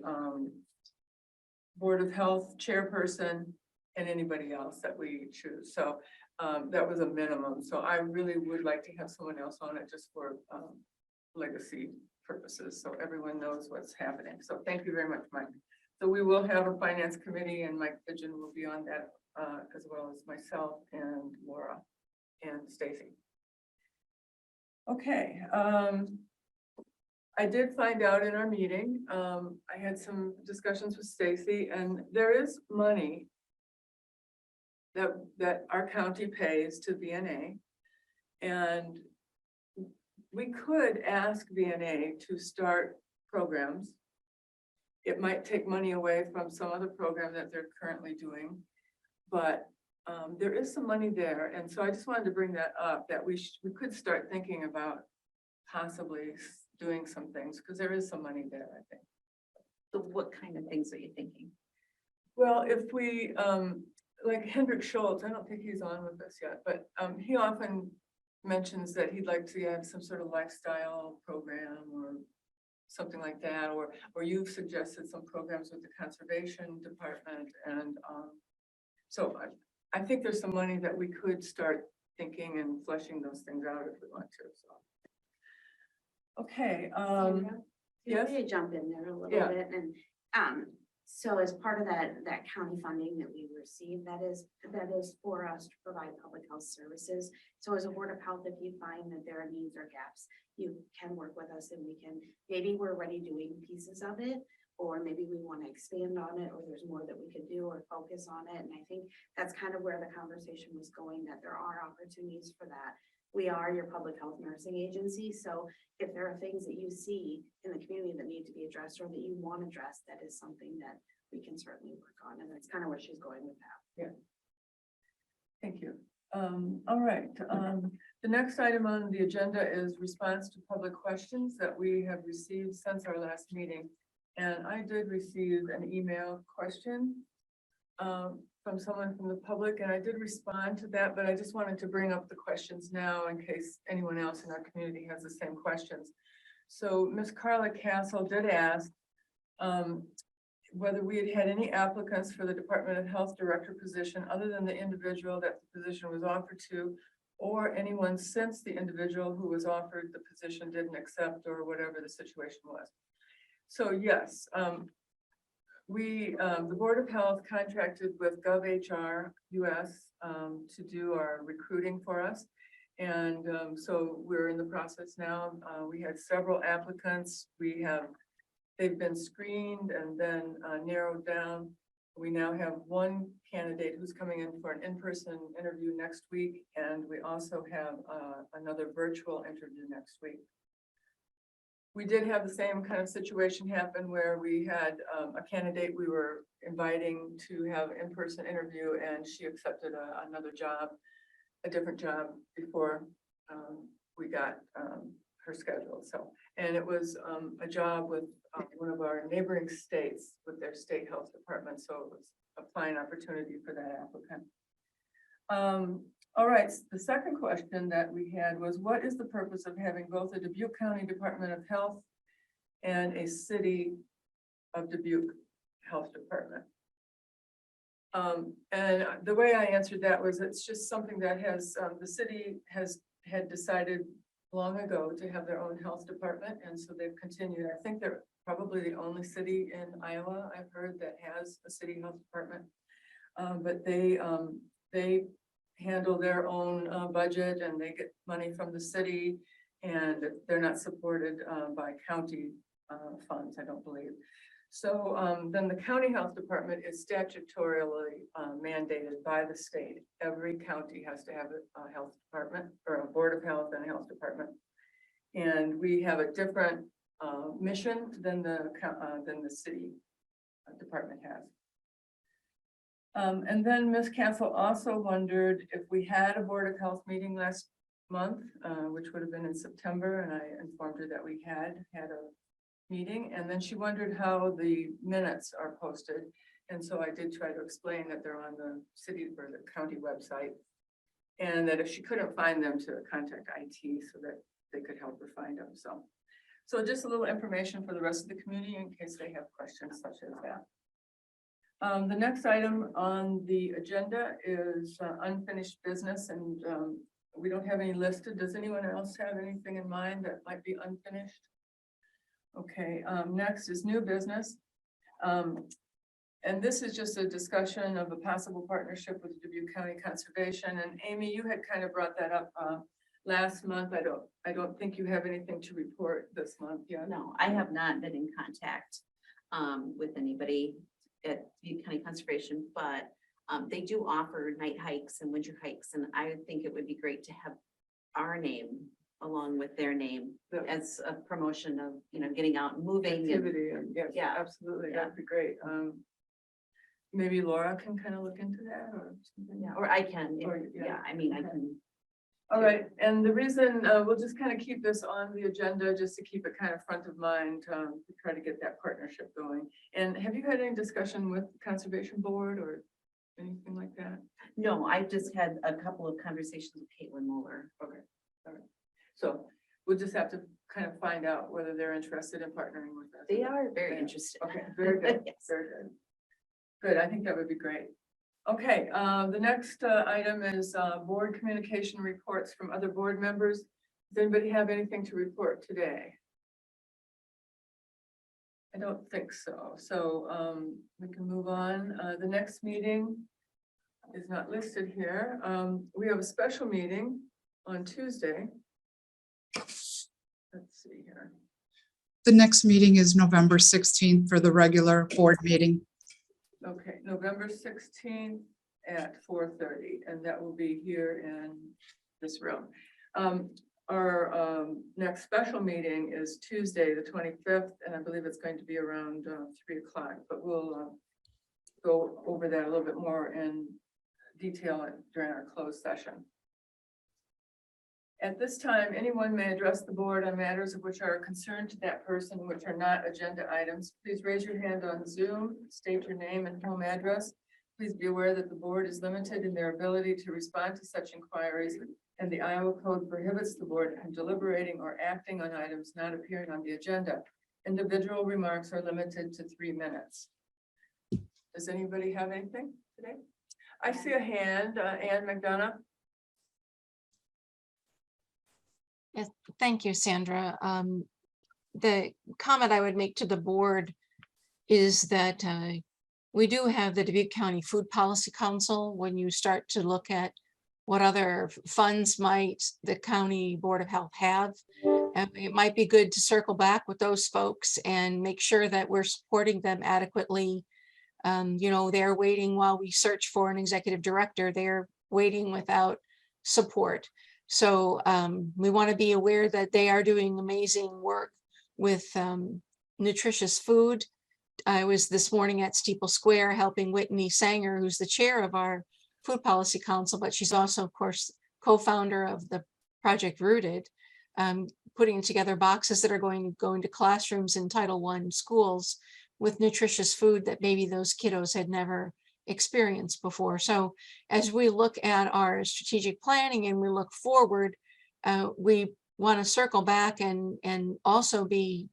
Speaker 3: Board of Health chairperson, and anybody else that we choose. So that was a minimum. So I really would like to have someone else on it just for legacy purposes, so everyone knows what's happening. So thank you very much, Mike. So we will have a finance committee, and Mike Fidgen will be on that as well as myself and Laura and Stacy. Okay. I did find out in our meeting, I had some discussions with Stacy, and there is money that our county pays to VNA. And we could ask VNA to start programs. It might take money away from some other program that they're currently doing, but there is some money there. And so I just wanted to bring that up, that we could start thinking about possibly doing some things, because there is some money there, I think.
Speaker 5: So what kind of things are you thinking?
Speaker 3: Well, if we, like Hendrik Schultz, I don't think he's on with us yet, but he often mentions that he'd like to have some sort of lifestyle program or something like that, or you've suggested some programs with the conservation department, and so I think there's some money that we could start thinking and fleshing those things out if we want to, so. Okay,
Speaker 1: Sandra,
Speaker 3: yes?
Speaker 1: Can I jump in there a little
Speaker 3: Yeah.
Speaker 1: bit? And, so as part of that county funding that we receive, that is for us to provide public health services. So as a Board of Health, if you find that there are needs or gaps, you can work with us and we can, maybe we're already doing pieces of it, or maybe we want to expand on it, or there's more that we could do or focus on it. And I think that's kind of where the conversation was going, that there are opportunities for that. We are your public health nursing agency, so if there are things that you see in the community that need to be addressed or that you want addressed, that is something that we can certainly work on, and that's kind of where she's going with that.
Speaker 3: Thank you. All right, the next item on the agenda is response to public questions that we have received since our last meeting. And I did receive an email question from someone from the public, and I did respond to that, but I just wanted to bring up the questions now in case anyone else in our community has the same questions. So Ms. Carla Castle did ask whether we had had any applicants for the Department of Health Director position other than the individual that the position was offered to, or anyone since the individual who was offered the position didn't accept, or whatever the situation was. So yes, the Board of Health contracted with GovHR US to do our recruiting for us. And so we're in the process now. We had several applicants. They've been screened and then narrowed down. We now have one candidate who's coming in for an in-person interview next week. And we also have another virtual interview next week. We did have the same kind of situation happen where we had a candidate we were inviting to have in-person interview, and she accepted another job, a different job before we got her schedule. So, and it was a job with one of our neighboring states with their state health department. So it was a fine opportunity for that applicant. All right, the second question that we had was, what is the purpose of having both a Dubuque County Department of Health and a City of Dubuque Health Department? And the way I answered that was, it's just something that the city had decided long ago to have their own health department, and so they've continued. I think they're probably the only city in Iowa, I've heard, that has a city health department. But they handle their own budget, and they get money from the city, and they're not supported by county funds, I don't believe. So then the county health department is statutorily mandated by the state. Every county has to have a health department, or a board of health and a health department. And we have a different mission than the city department has. And then Ms. Castle also wondered if we had a Board of Health meeting last month, which would have been in September, and I informed her that we had a meeting. And then she wondered how the minutes are posted. And so I did try to explain that they're on the city or the county website, and that if she couldn't find them, to contact IT so that they could help her find them. So just a little information for the rest of the community in case they have questions such as that. The next item on the agenda is unfinished business, and we don't have any listed. Does anyone else have anything in mind that might be unfinished? Okay, next is new business. And this is just a discussion of a possible partnership with Dubuque County Conservation. And Amy, you had kind of brought that up last month. I don't think you have anything to report this month yet.
Speaker 5: No, I have not been in contact with anybody at Dubuque County Conservation, but they do offer night hikes and winter hikes, and I would think it would be great to have our name along with their name as a promotion of, getting out and moving.
Speaker 3: Activity, and yes,
Speaker 5: Yeah.
Speaker 3: absolutely,
Speaker 5: Yeah.
Speaker 3: that'd be great. Maybe Laura can kind of look into that or something.
Speaker 5: Yeah, or I can,
Speaker 3: Or,
Speaker 5: yeah, I mean, I
Speaker 3: okay.
Speaker 5: can
Speaker 3: All right, and the reason, we'll just kind of keep this on the agenda, just to keep it kind of front of mind, to try to get that partnership going. And have you had any discussion with the Conservation Board or anything like that?
Speaker 5: No, I just had a couple of conversations with Caitlin Mueller.
Speaker 3: Okay, all right. So we'll just have to kind of find out whether they're interested in partnering with us.
Speaker 5: They are very
Speaker 3: Yeah.
Speaker 5: interested.
Speaker 3: Okay, very good,
Speaker 5: Yes.
Speaker 3: very good. Good, I think that would be great. Okay, the next item is board communication reports from other board members. Does anybody have anything to report today? I don't think so. So we can move on. The next meeting is not listed here. We have a special meeting on Tuesday. Let's see here.
Speaker 9: The next meeting is November 16th for the regular board meeting.
Speaker 3: Okay, November 16th at 4:30, and that will be here in this room. Our next special meeting is Tuesday, the 25th, and I believe it's going to be around 3 o'clock, but we'll go over that a little bit more in detail during our closed session. At this time, anyone may address the board on matters of which are a concern to that person, which are not agenda items. Please raise your hand on Zoom, state your name and home address. Please be aware that the board is limited in their ability to respond to such inquiries, and the Iowa Code prohibits the board from deliberating or acting on items not appearing on the agenda. Individual remarks are limited to 3 minutes. Does anybody have anything today? I see a hand, Ann McDonough.
Speaker 7: Yes, thank you, Sandra. The comment I would make to the board is that we do have the Dubuque County Food Policy Council. When you start to look at what other funds might the County Board of Health have, it might be good to circle back with those folks and make sure that we're supporting them adequately. You know, they're waiting while we search for an executive director. They're waiting without support. So we want to be aware that they are doing amazing work with nutritious food. I was this morning at Steeple Square helping Whitney Sanger, who's the chair of our Food Policy Council, but she's also, of course, co-founder of the Project Rooted, putting together boxes that are going to go into classrooms in Title I schools with nutritious food that maybe those kiddos had never experienced before. So as we look at our strategic planning and we look forward, we want to circle back and also be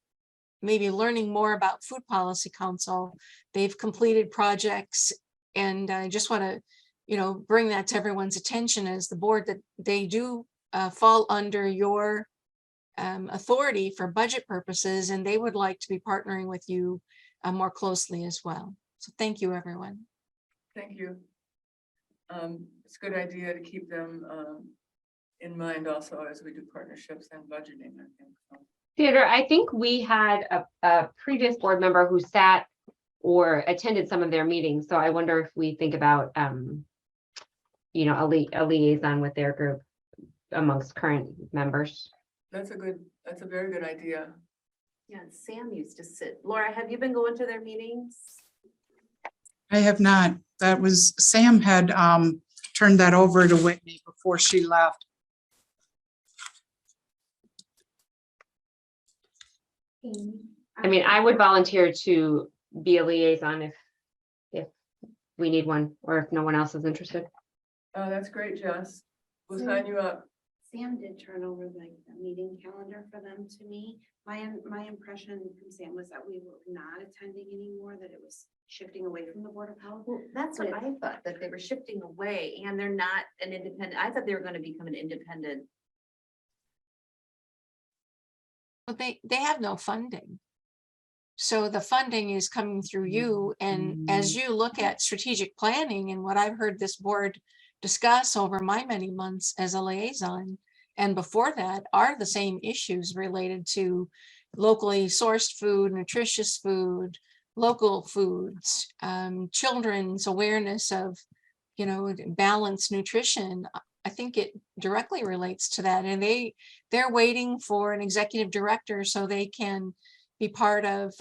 Speaker 7: maybe learning more about Food Policy Council. They've completed projects, and I just want to, you know, bring that to everyone's attention as the board that they do fall under your authority for budget purposes, and they would like to be partnering with you more closely as well. So thank you, everyone.
Speaker 3: Thank you. It's a good idea to keep them in mind also as we do partnerships and budgeting, I think. So.
Speaker 6: Sandra, I think we had a previous board member who sat or attended some of their meetings. So I wonder if we think about, you know, a liaison with their group amongst current members.
Speaker 3: That's a very good idea.
Speaker 5: Yeah, Sam used to sit. Laura, have you been going to their meetings?
Speaker 9: I have not. That was, Sam had turned that over to Whitney before she left.
Speaker 6: I mean, I would volunteer to be a liaison if we need one, or if no one else is interested.
Speaker 3: Oh, that's great, Jess. We'll sign you up.
Speaker 1: Sam did turn over the meeting calendar for them to me. My impression from Sam was that we were not attending anymore, that it was shifting away from the Board of Health.
Speaker 5: Well, that's what I thought, that they were shifting away and they're not an independent. I thought they were going to become an independent.
Speaker 7: But they have no funding. So the funding is coming through you. And as you look at strategic planning and what I've heard this board discuss over my many months as a liaison, and before that, are the same issues related to locally sourced food, nutritious food, local foods, children's awareness of, you know, balanced nutrition. I think it directly relates to that. And they're waiting for an executive director so they can be part of,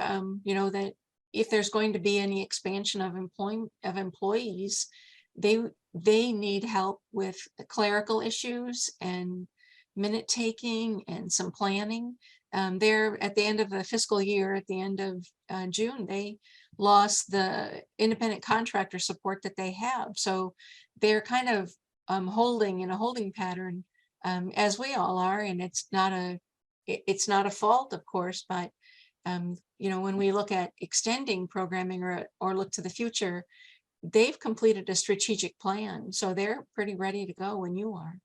Speaker 7: you know, that if there's going to be any expansion of employees, they they need help with the clerical issues and minute taking and some planning. They're at the end of the fiscal year, at the end of June, they lost the independent contractor support that they have. So they're kind of holding in a holding pattern, as we all are, and it's not a fault, of course, but you know, when we look at extending programming or look to the future, they've completed a strategic plan, so they're pretty ready to go when you are.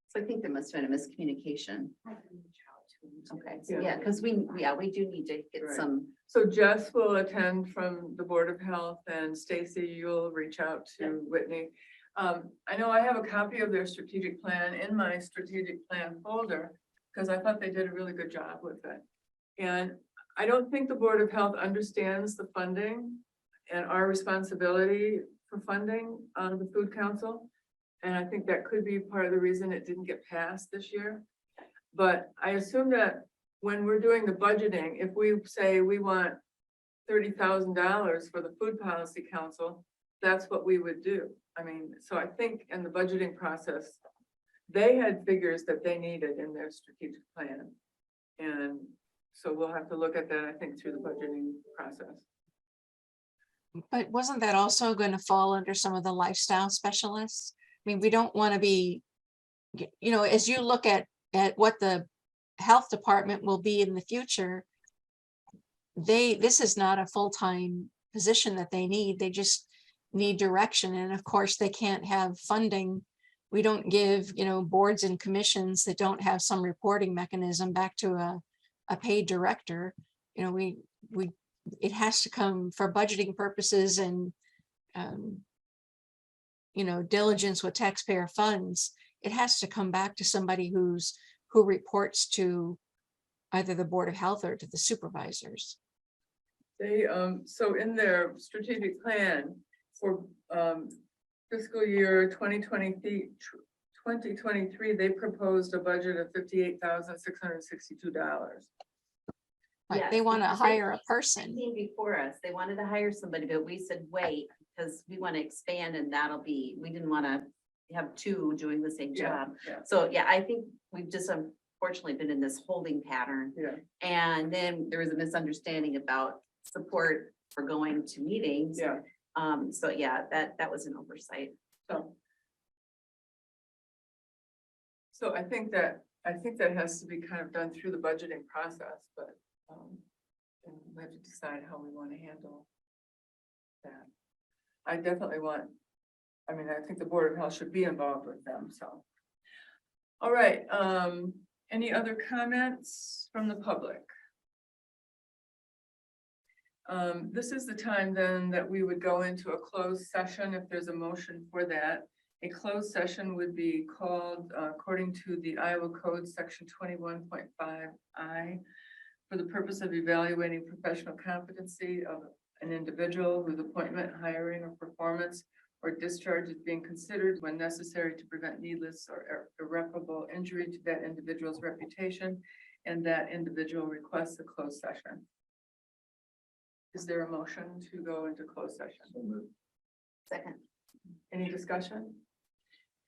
Speaker 5: So I think there must have been a miscommunication. Okay, so
Speaker 3: Yeah.
Speaker 5: yeah, because we do need to get
Speaker 3: Right.
Speaker 5: some,
Speaker 3: So Jess will attend from the Board of Health, and Stacy, you'll reach out to Whitney. I know I have a copy of their strategic plan in my strategic plan folder, because I thought they did a really good job with it. And I don't think the Board of Health understands the funding and our responsibility for funding the Food Council. And I think that could be part of the reason it didn't get passed this year. But I assume that when we're doing the budgeting, if we say we want $30,000 for the Food Policy Council, that's what we would do. I mean, so I think in the budgeting process, they had figures that they needed in their strategic plan. And so we'll have to look at that, I think, through the budgeting process.
Speaker 7: But wasn't that also going to fall under some of the lifestyle specialists? I mean, we don't want to be, you know, as you look at what the health department will be in the future, this is not a full-time position that they need. They just need direction. And of course, they can't have funding. We don't give, you know, boards and commissions that don't have some reporting mechanism back to a paid director. You know, it has to come for budgeting purposes and, you know, diligence with taxpayer funds. It has to come back to somebody who reports to either the Board of Health or to the supervisors.
Speaker 3: They, so in their strategic plan for fiscal year 2023, they proposed a budget of $58,662.
Speaker 7: But
Speaker 5: Yes,
Speaker 7: they want to
Speaker 5: because they
Speaker 7: hire a person.
Speaker 5: came before us, they wanted to hire somebody, but we said, wait, because we want to expand and we didn't want to have two doing the same
Speaker 3: Yeah,
Speaker 5: job.
Speaker 3: yeah.
Speaker 5: So yeah, I think we've just unfortunately been in this holding pattern.
Speaker 3: Yeah.
Speaker 5: And then there was a misunderstanding about support for going to meetings.
Speaker 3: Yeah.
Speaker 5: So yeah, that was an oversight.
Speaker 3: So I think that has to be kind of done through the budgeting process, but and we have to decide how we want to handle that. I definitely I think the Board of Health should be involved with them, so. All right, any other comments from the public? This is the time then that we would go into a closed session if there's a motion for that. A closed session would be called according to the Iowa Code section 21.5I for the purpose of evaluating professional competency of an individual whose appointment, hiring, or performance or discharge is being considered when necessary to prevent needless or irreparable injury to that individual's reputation, and that individual requests a closed session. Is there a motion to go into closed session?
Speaker 5: Second.
Speaker 3: Any discussion?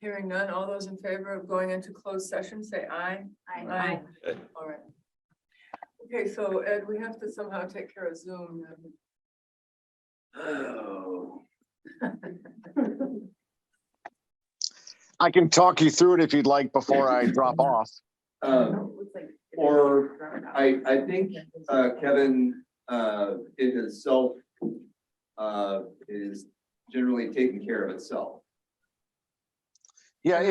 Speaker 3: Hearing none, all those in favor of going into closed session, say aye.
Speaker 5: Aye.
Speaker 3: All right. Okay, so Ed, we have to somehow take care of Zoom.
Speaker 2: Oh.
Speaker 10: I can talk you through it if you'd like before I drop off.
Speaker 2: Or I think Kevin in himself is generally taking care of itself.
Speaker 10: Yeah,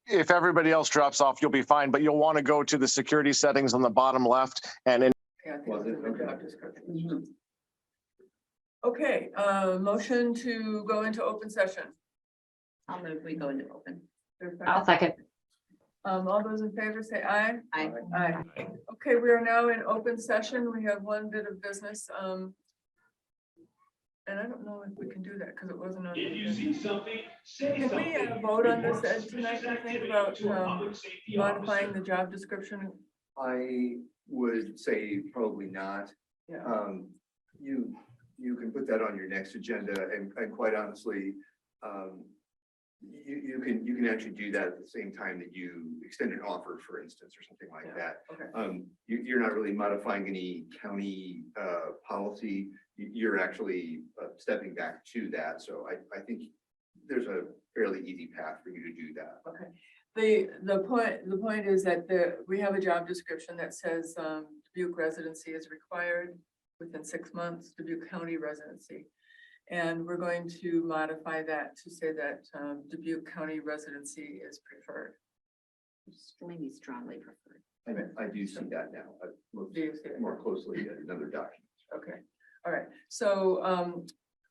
Speaker 10: if everybody else drops off, you'll be fine, but you'll want to go to the security settings on the bottom left and in.
Speaker 3: Yeah, I think
Speaker 2: Was it?
Speaker 3: it's in the
Speaker 2: Okay.
Speaker 3: job description. Okay, motion to go into open session.
Speaker 5: I'll move, we go into open.
Speaker 6: I'll second.
Speaker 3: All those in favor say aye.
Speaker 5: Aye.
Speaker 3: Aye. Okay, we are now in open session. We have one bit of business. And I don't know if we can do that because it wasn't on. Can we vote on this, Ed, tonight, I think, about modifying the job description?
Speaker 2: I would say probably not.
Speaker 3: Yeah.
Speaker 2: You can put that on your next agenda, and quite honestly, you can actually do that at the same time that you extend an offer, for instance, or something like
Speaker 3: Yeah,
Speaker 2: that.
Speaker 3: okay.
Speaker 2: You're not really modifying any county, policy. You're actually stepping back to that. So I think there's a fairly easy path for you to do that.
Speaker 3: Okay, the point is that we have a job description that says Dubuque residency is required within 6 months, Dubuque County residency. And we're going to modify that to say that Dubuque County residency is preferred.
Speaker 5: Maybe strongly preferred.
Speaker 2: I do see that now. I've looked
Speaker 3: Do you see it?
Speaker 2: more closely at another document.
Speaker 3: Okay, all right, so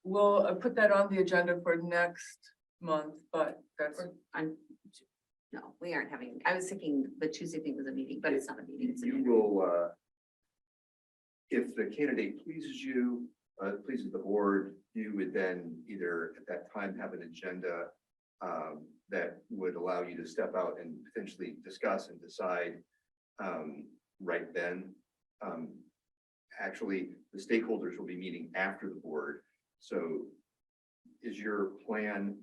Speaker 3: we'll put that on the agenda for next month, but that's,
Speaker 5: No, we aren't having, I was thinking the Tuesday thing was a meeting, but it's not a meeting. It's an
Speaker 2: You
Speaker 5: interview.
Speaker 2: will, if the candidate pleases you, pleases the board, you would then either at that time have an agenda that would allow you to step out and potentially discuss and decide right then. Actually, the stakeholders will be meeting after the board. So is your plan,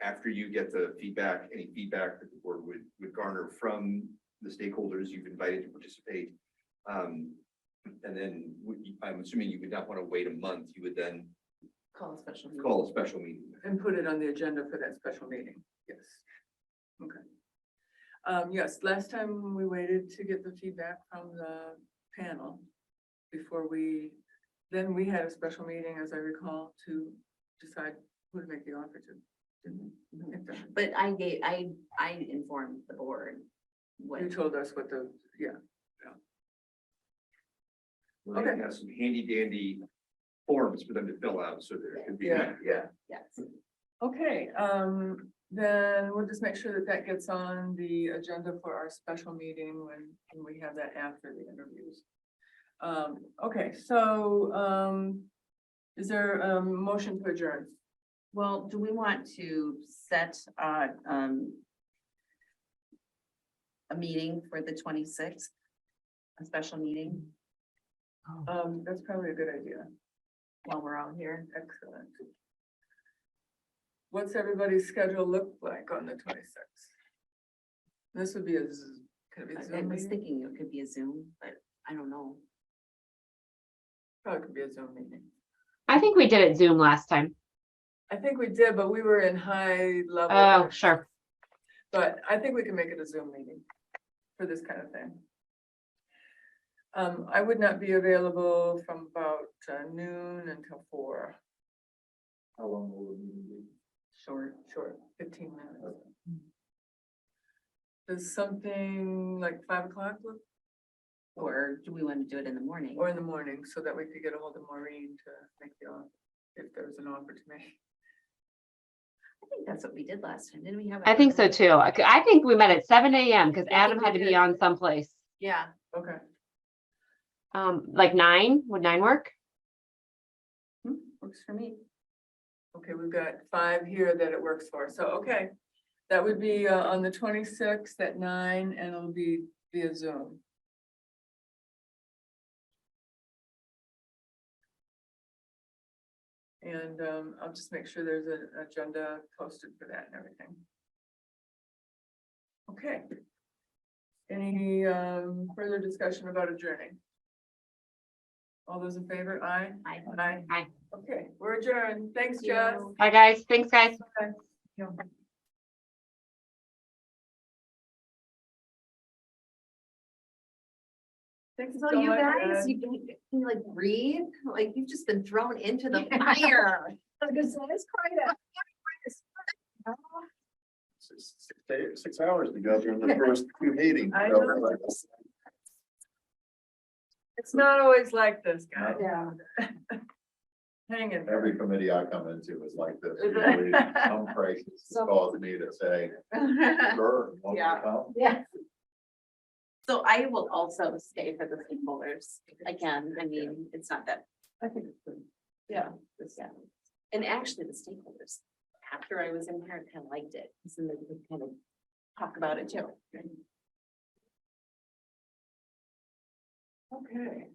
Speaker 2: after you get the feedback, any feedback that the board would garner from the stakeholders you've invited to participate? And then I'm assuming you would not want to wait a month. You would then
Speaker 5: Call a special meeting.
Speaker 2: call a special meeting.
Speaker 3: and put it on the agenda for that special meeting, yes. Okay. Yes, last time we waited to get the feedback from the panel before then we had a special meeting, as I recall, to decide who to make the offer to. Didn't we? I think that-
Speaker 5: But I informed the board.
Speaker 3: You
Speaker 5: What,
Speaker 3: told us what yeah,
Speaker 2: We're gonna have some handy dandy forms for them to fill out, so there could be.
Speaker 3: yeah.
Speaker 5: yes.
Speaker 3: Okay, then we'll just make sure that gets on the agenda for our special meeting when we have that after the interviews. Okay, so, is there a motion to adjourn?
Speaker 5: Well, do we want to set a meeting for the 26th? A special meeting
Speaker 3: That's probably a good idea.
Speaker 5: while we're out here?
Speaker 3: Excellent. What's everybody's schedule look like on the 26th? This would be could it be a
Speaker 5: I
Speaker 3: Zoom
Speaker 5: was
Speaker 3: meeting?
Speaker 5: thinking it could be a Zoom, but I don't know.
Speaker 3: Probably could be a Zoom meeting.
Speaker 6: I think we did it Zoom last time.
Speaker 3: I think we did, but we were in high level.
Speaker 6: Oh, sure.
Speaker 3: But I think we can make it a Zoom meeting for this kind of thing. I would not be available from about noon until 4.
Speaker 13: How long will the meeting be?
Speaker 3: Short, 15 minutes. Does something like 5 o'clock look,
Speaker 5: Or do we want to do it in the morning?
Speaker 3: or in the morning, so that we could get a hold of Maureen to make the offer, if there was an offer to make?
Speaker 5: I think that's what we did last time. Didn't we have?
Speaker 6: I think so too. I think we met at 7 a.m. because
Speaker 5: I think
Speaker 6: Adam
Speaker 5: we
Speaker 6: had to be
Speaker 5: did.
Speaker 6: on someplace.
Speaker 5: Yeah.
Speaker 3: Okay.
Speaker 6: Like 9, would 9 work?
Speaker 5: Works for me.
Speaker 3: Okay, we've got 5 here that it works for, so, okay. That would be on the 26th at 9, and it'll be via Zoom. And I'll just make sure there's an agenda posted for that and everything. Okay. Any further discussion about adjourning? All those in favor? Aye.
Speaker 5: Aye.
Speaker 3: Aye.
Speaker 6: Aye.
Speaker 3: Okay, we're adjourned. Thanks,
Speaker 5: Thank
Speaker 3: Jess.
Speaker 5: you.
Speaker 6: Bye, guys. Thanks, guys.
Speaker 3: Okay. Yeah. Thanks
Speaker 5: So
Speaker 3: so
Speaker 5: you
Speaker 3: much,
Speaker 5: guys,
Speaker 3: Ed.
Speaker 5: can you like breathe? Like you've just been thrown into the fire. It's quite a.
Speaker 13: 6 hours to go through the first 2 meetings.
Speaker 3: I know. It's not always like this, guys.
Speaker 5: Yeah.
Speaker 3: Hang in.
Speaker 13: Every committee I come into is like this.
Speaker 3: Is it?
Speaker 13: Usually some crisis calls me to say, sure, want
Speaker 5: Yeah.
Speaker 13: to come?
Speaker 5: Yeah. So I will also stay for the stakeholders. Again, I mean, it's not that,
Speaker 3: I think it's good.
Speaker 5: yeah. And actually the stakeholders, after I was in here, kind of liked it. So they could kind of talk about it too.
Speaker 3: Okay.